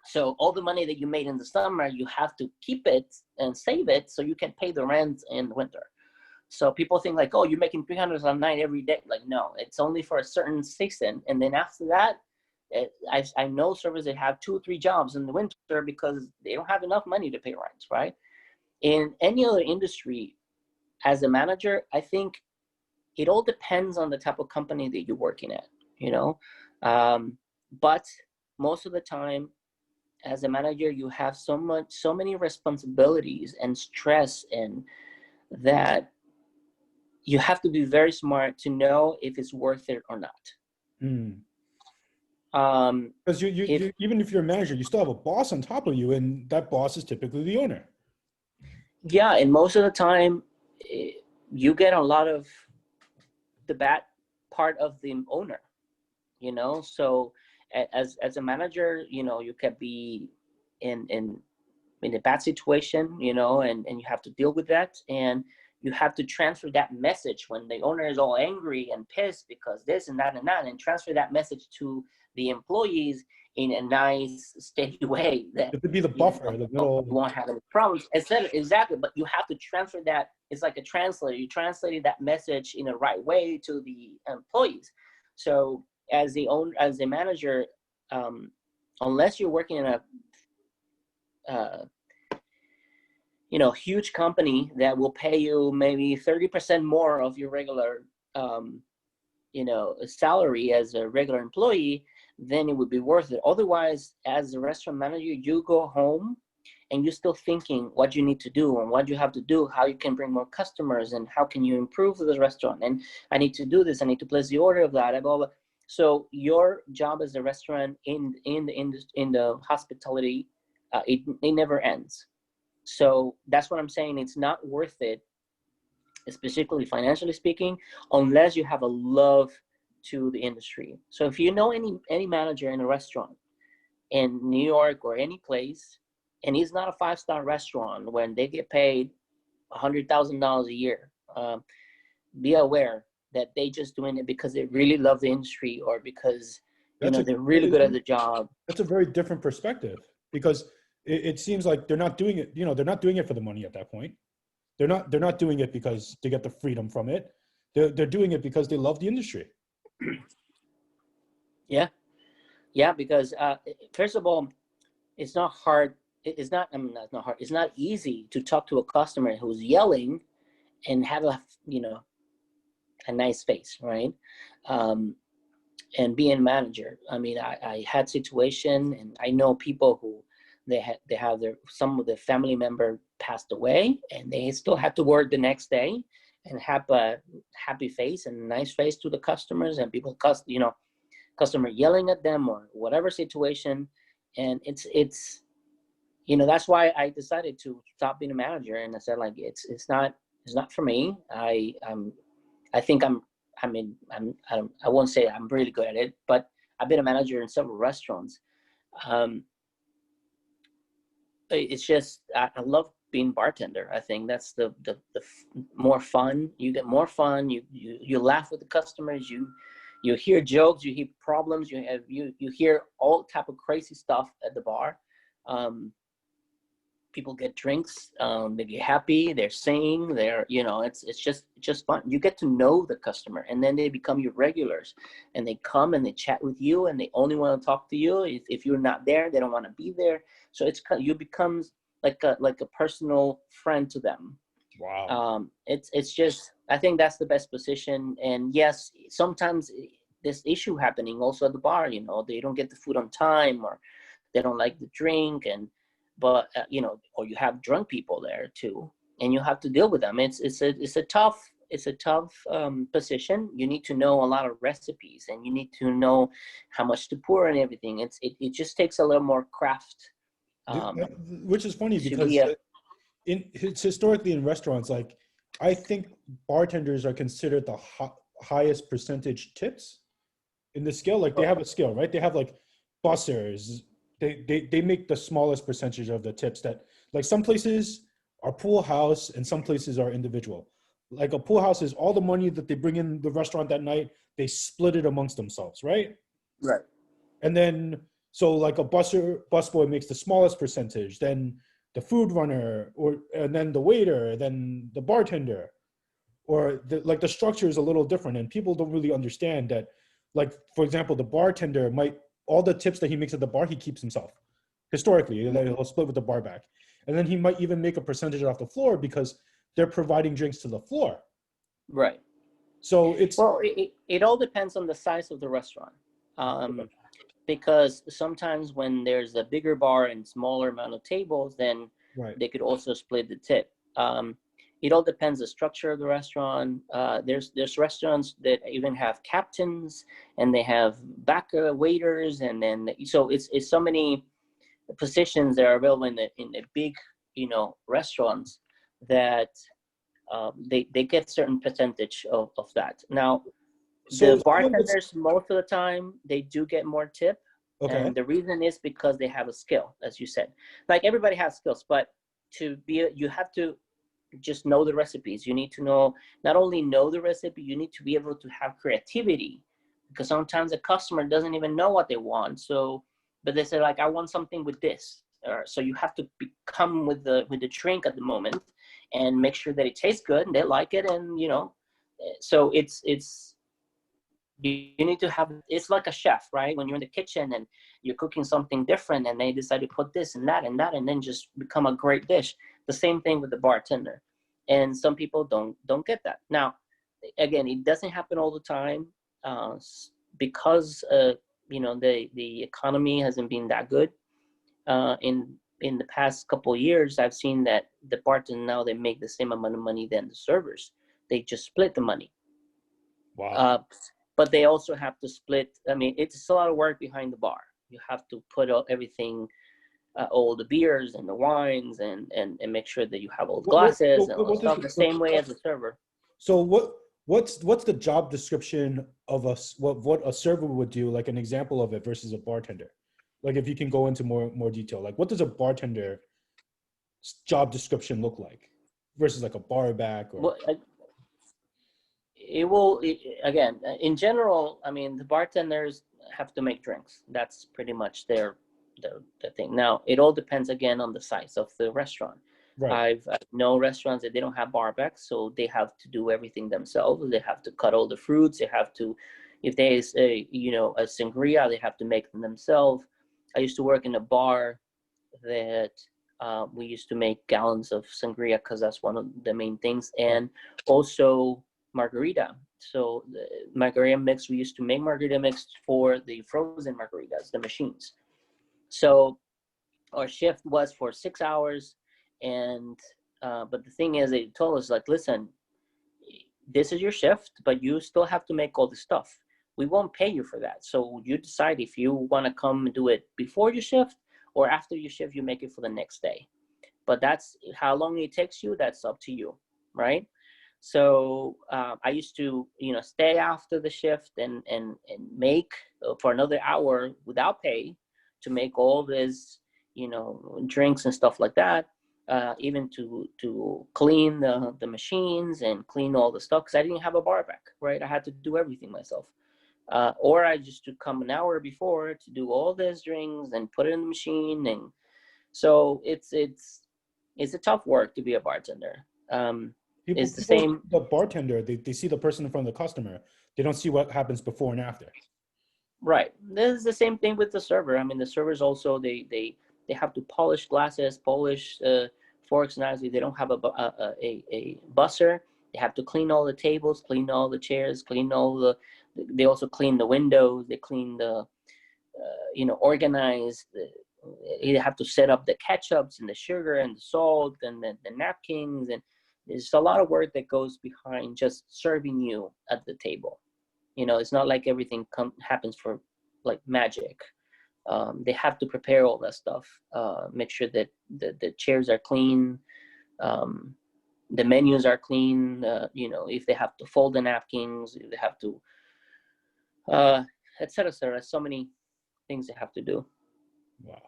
So all the money that you made in the summer, you have to keep it and save it so you can pay the rent in the winter. So people think like, oh, you're making $300 a night every day. Like, no, it's only for a certain season. And then after that, I know servers that have 2 or 3 jobs in the winter because they don't have enough money to pay rent, right? In any other industry, as a manager, I think it all depends on the type of company that you're working at, you know? But most of the time, as a manager, you have so many responsibilities and stress, and that you have to be very smart to know if it's worth it or not. Because you even if you're a manager, you still have a boss on top of you, and that boss is typically the owner. Yeah, and most of the time, you get a lot of the bad part of the owner, you know? So as a manager, you know, you can be in a bad situation, you know, and you have to deal with that, and you have to transfer that message when the owner is all angry and pissed because this and that, and transfer that message to the employees in a nice, steady way that it could be the buffer, the middle. You won't have any problems. Exactly, but you have to transfer that. It's like a translator. You translated that message in the right way to the employees. So as a manager, unless you're working in a huge company that will pay you maybe 30% more of your regular salary as a regular employee, then it would be worth it. Otherwise, as a restaurant manager, you go home and you're still thinking what you need to do and what you have to do, how you can bring more customers, and how can you improve the restaurant, and I need to do this, I need to place the order of that, blah, blah. So your job as a restaurant in the hospitality, it never ends. So that's what I'm saying. It's not worth it, specifically financially speaking, unless you have a love to the industry. So if you know any manager in a restaurant in New York or any place, and he's not a 5-star restaurant, when they get paid $100,000 a year, be aware that they just doing it because they really love the industry, or because they're really good at the job. That's a very different perspective, because it seems like they're not doing it. They're not doing it for the money at that point. They're not doing it because they get the freedom from it. They're doing it because they love the industry. Yeah, because first of all, it's not hard. It's not hard. It's not easy to talk to a customer who's yelling and have a nice face, right? And being a manager, I mean, I had situation, and I know people who they have some of their family member passed away, and they still had to work the next day and have a happy face and a nice face to the customers, and people customer yelling at them or whatever situation. And it's that's why I decided to stop being a manager. And I said, like, it's not for me. I think I won't say I'm really good at it, but I've been a manager in several restaurants. um it's just I love being bartender. I think that's the more fun. You get more fun. You laugh with the customers. You hear jokes. You hear problems. You hear all type of crazy stuff at the bar. People get drinks. They get happy. They're singing. It's just fun. You get to know the customer, and then they become your regulars, and they come and they chat with you, and they only want to talk to you. If you're not there, they don't want to be there. So you become like a personal friend to them. Wow. It's just, I think that's the best position. And yes, sometimes this issue happening also at the bar. They don't get the food on time, or they don't like the drink, but or you have drunk people there too, and you have to deal with them. It's a tough position. You need to know a lot of recipes, and you need to know how much to pour and everything. It just takes a little more craft. um, Which is funny to because be a it's historically in restaurants, like I think bartenders are considered the highest percentage tips in the scale. Like they have a scale, right? They have like bussers. They make the smallest percentage of the tips. That, like, some places are pool house and some places are individual. Like a pool house is all the money that they bring in the restaurant that night, they split it amongst themselves, right? right. And then, so like a busboy makes the smallest percentage, then the food runner, and then the waiter, then the bartender, or like the structure is a little different, and people don't really understand that. Like, for example, the bartender might, all the tips that he makes at the bar, he keeps himself. Historically, he'll split with the bar back, and then he might even make a percentage off the floor because they're providing drinks to the floor. Right. So it's Well, it all depends on the size of the restaurant. Because sometimes when there's a bigger bar and smaller amount of tables, then right. they could also split the tip. It all depends the structure of the restaurant. There's restaurants that even have captains, and they have back waiters, and then so it's so many positions that are available in the big restaurants, that they get certain percentage of that. Now, So the bartenders, most of the time, they do get more tip. okay. And the reason is because they have a skill, as you said. Like, everybody has skills, but you have to just know the recipes. You need to not only know the recipe, you need to be able to have creativity, because sometimes the customer doesn't even know what they want. But they say, like, I want something with this. So you have to come with the drink at the moment, and make sure that it tastes good and they like it. And so you need to have, it's like a chef, right? When you're in the kitchen and you're cooking something different, and they decide to put this and that and that, and then just become a great dish. The same thing with the bartender. And some people don't get that. Now, again, it doesn't happen all the time, because the economy hasn't been that good. In the past couple of years, I've seen that the bartender now, they make the same amount of money than the servers. They just split the money. Wow. But they also have to split. I mean, it's a lot of work behind the bar. You have to put out everything, all the beers and the wines, and make sure that you have all the glasses and all the stuff, the same way as a server. So what's the job description of what a server would do, like an example of it, versus a bartender? Like, if you can go into more detail, like what does a bartender job description look like versus like a bar back? Or Well, again, in general, I mean, the bartenders have to make drinks. That's pretty much the thing. Now, it all depends again on the size of the restaurant. right. I've known restaurants that they don't have bar backs, so they have to do everything themselves. They have to cut all the fruits. They have to, if there's a sangria, they have to make them themselves. I used to work in a bar that we used to make gallons of sangria, because that's one of the main things, and also margarita. So the margarita mix, we used to make margarita mix for the frozen margaritas, the machines. So our shift was for 6 hours, and but the thing is, they told us, like, listen, this is your shift, but you still have to make all the stuff. we won't pay you for that. So you decide if you want to come and do it before your shift, or after your shift, you make it for the next day. But that's how long it takes you. That's up to you, right? So I used to, stay after the shift and make for another hour without pay to make all this, drinks and stuff like that. Even to clean the machines and clean all the stuff, because I didn't have a bar back, right? I had to do everything myself. Or I just to come an hour before to do all these drinks and put it in the machine. And so it's a tough work to be a bartender. It's the People, same. the bartender, they see the person in front of the customer. They don't see what happens before and after. Right. This is the same thing with the server. I mean, the servers also, they have to polish glasses, polish forks, knives. They don't have a busser. They have to clean all the tables, clean all the chairs, they also clean the windows. They clean organize. You have to set up the ketchups and the sugar and the salt and the napkins. And there's a lot of work that goes behind just serving you at the table. It's not like everything happens for like magic. They have to prepare all that stuff, make sure that the chairs are clean, the menus are clean, if they have to fold the napkins, if they have to, et cetera, et cetera. So many things they have to do. Wow.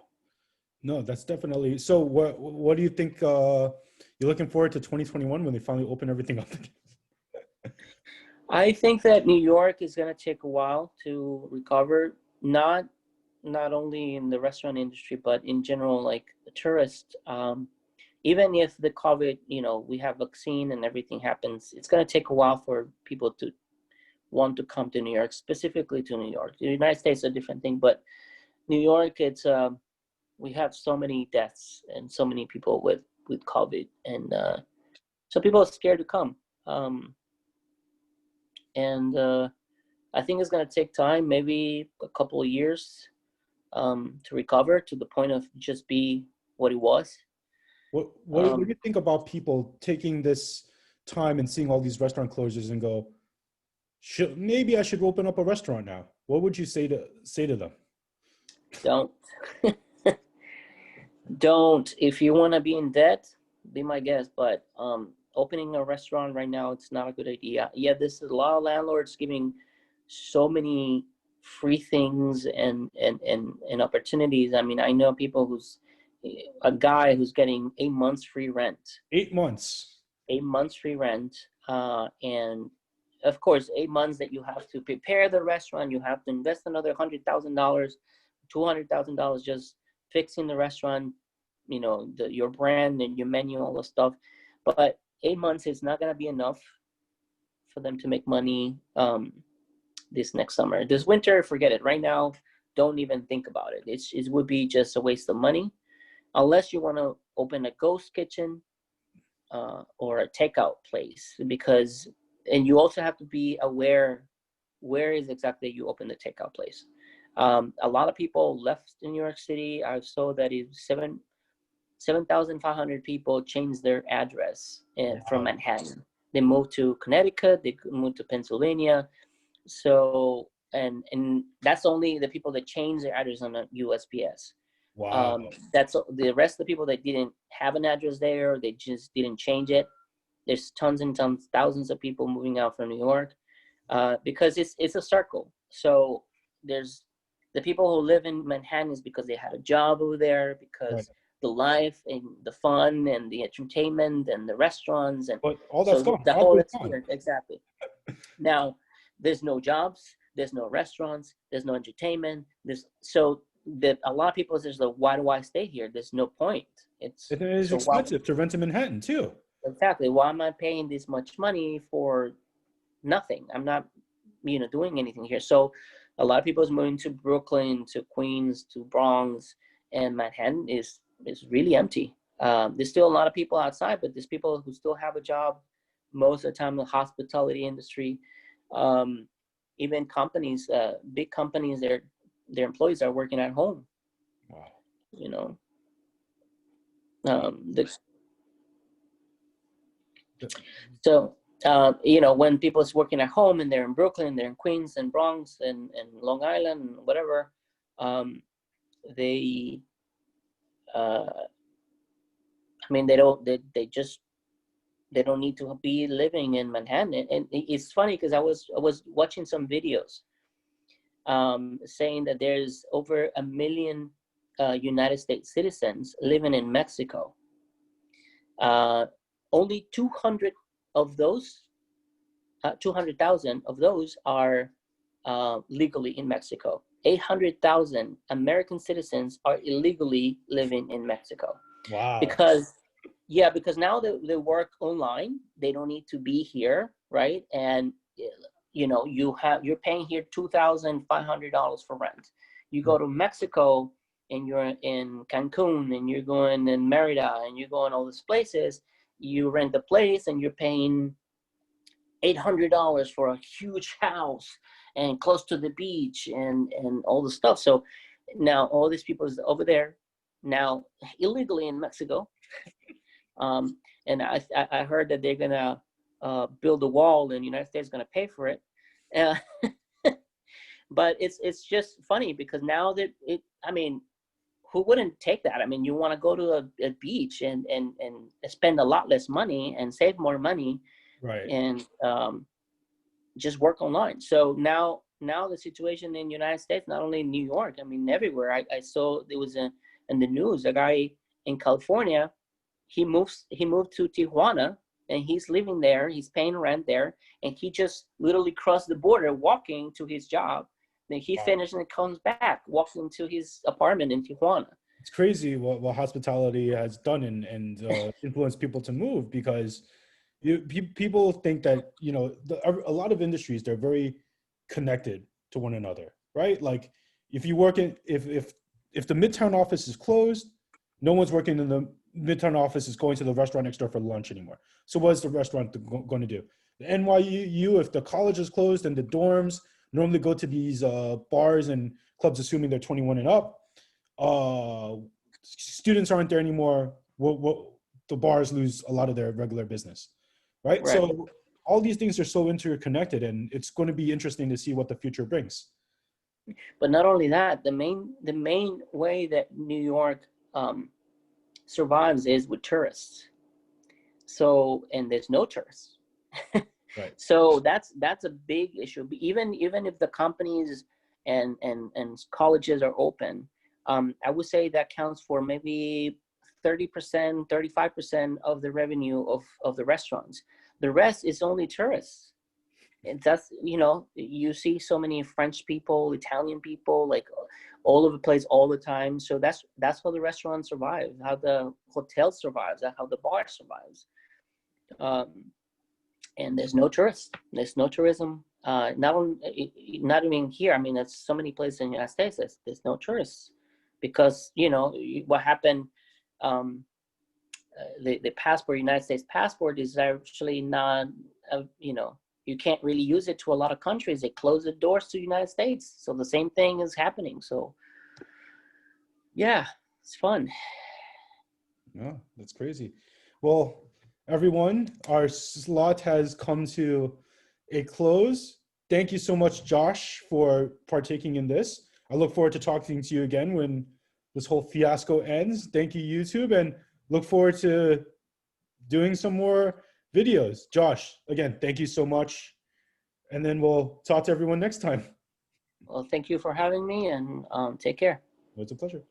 No, that's definitely. So what do you think, you're looking forward to 2021 when they finally open everything up again? I think that New York is going to take a while to recover, not only in the restaurant industry, but in general, like the tourists. Even if the COVID, we have vaccine and everything happens, it's going to take a while for people to want to come to New York, specifically to New York. The United States is a different thing, but New York, it's we have so many deaths and so many people with COVID, and so people are scared to come. And I think it's going to take time, maybe a couple of years, to recover to the point of just be what it was. What do you think about people taking this time and seeing all these restaurant closures and go, maybe I should open up a restaurant now? What would you say to them? Don't. Don't. If you want to be in debt, be my guest. But opening a restaurant right now, it's not a good idea. Yeah, this is a lot of landlords giving so many free things and opportunities. I mean, I know a guy who's getting 8 months free rent. 8 months. 8 months free rent, and of course 8 months that you have to prepare the restaurant. You have to invest another $100,000, $200,000 just fixing the restaurant, your brand and your menu, all the stuff. But 8 months is not going to be enough for them to make money this next summer. This winter, forget it. Right now, don't even think about it. It would be just a waste of money, unless you want to open a ghost kitchen or a takeout place. And you also have to be aware where is exactly you open the takeout place. A lot of people left in New York City. I saw that 7,500 people changed their address from Manhattan. They moved to Connecticut. They moved to Pennsylvania. So, and that's only the people that changed their address on the USPS. Wow. That's the rest of the people that didn't have an address there. They just didn't change it. There's tons and tons, thousands of people moving out from New York because it's a circle. So there's the people who live in Manhattan is because they had a job over there, because the life and the fun and the entertainment and the restaurants and all that's gone. The whole experience. Exactly. Now there's no jobs, there's no restaurants, there's no entertainment. A lot of people says, why do I stay here? There's no point. It's expensive to rent in Manhattan too. Exactly. Why am I paying this much money for nothing? I'm not, doing anything here. So a lot of people is moving to Brooklyn, to Queens, to Bronx, and Manhattan is really empty. There's still a lot of people outside, but there's people who still have a job. Most of the time, the hospitality industry, even companies, big companies, their employees are working at home. Wow. So when people is working at home and they're in Brooklyn, they're in Queens and Bronx and Long Island and whatever, they, they don't, they don't need to be living in Manhattan. And it's funny because I was watching some videos saying that there's over 1 million United States citizens living in Mexico. Only 200 of those, 200,000 of those are legally in Mexico. 800,000 American citizens are illegally living in Mexico. Wow. Because now they work online. They don't need to be here, right? And you're paying here $2,500 for rent. You go to Mexico and you're in Cancun and you're going in Merida and you're going all these places. You rent a place and you're paying $800 for a huge house and close to the beach and all the stuff. So now all these people is over there now illegally in Mexico. And I heard that they're gonna build a wall and the United States is gonna pay for it. But it's just funny because now that who wouldn't take that? I mean, you want to go to a beach and spend a lot less money and save more money, right? And just work online. So now the situation in the United States, not only in New York, I mean everywhere. I saw there was in the news a guy in California. He moved to Tijuana and he's living there. He's paying rent there, and he just literally crossed the border walking to his job. Then he finished and comes back walking to his apartment in Tijuana. It's crazy what hospitality has done and influenced people to move, because people think that a lot of industries, they're very connected to one another, right? Like if you work in if the Midtown office is closed, no one's working in the Midtown office is going to the restaurant next door for lunch anymore. So what is the restaurant going to do? The NYU, if the college is closed and the dorms normally go to these bars and clubs, assuming they're 21 and up, students aren't there anymore. The bars lose a lot of their regular business, right? So all these things are so interconnected, and it's going to be interesting to see what the future brings. But not only that, the main way that New York survives is with tourists. So, and there's no tourists. Right. So that's a big issue. Even if the companies and colleges are open, I would say that counts for maybe 30%, 35% of the revenue of the restaurants. The rest is only tourists. And that's, you see so many French people, Italian people, like all over the place all the time. So that's how the restaurant survives, how the hotel survives, how the bar survives. And there's no tourists. There's no tourism. Not even here. I mean, there's so many places in the United States. There's no tourists because what happened. The passport, United States passport, is actually not. You can't really use it to a lot of countries. They close the doors to the United States. So the same thing is happening. So yeah, it's fun. Yeah, that's crazy. Well, everyone, our slot has come to a close. Thank you so much, Josh, for partaking in this. I look forward to talking to you again when this whole fiasco ends. Thank you, YouTube, and look forward to doing some more videos. Josh, again, thank you so much. And then we'll talk to everyone next time. Well, thank you for having me, and take care. It's a pleasure.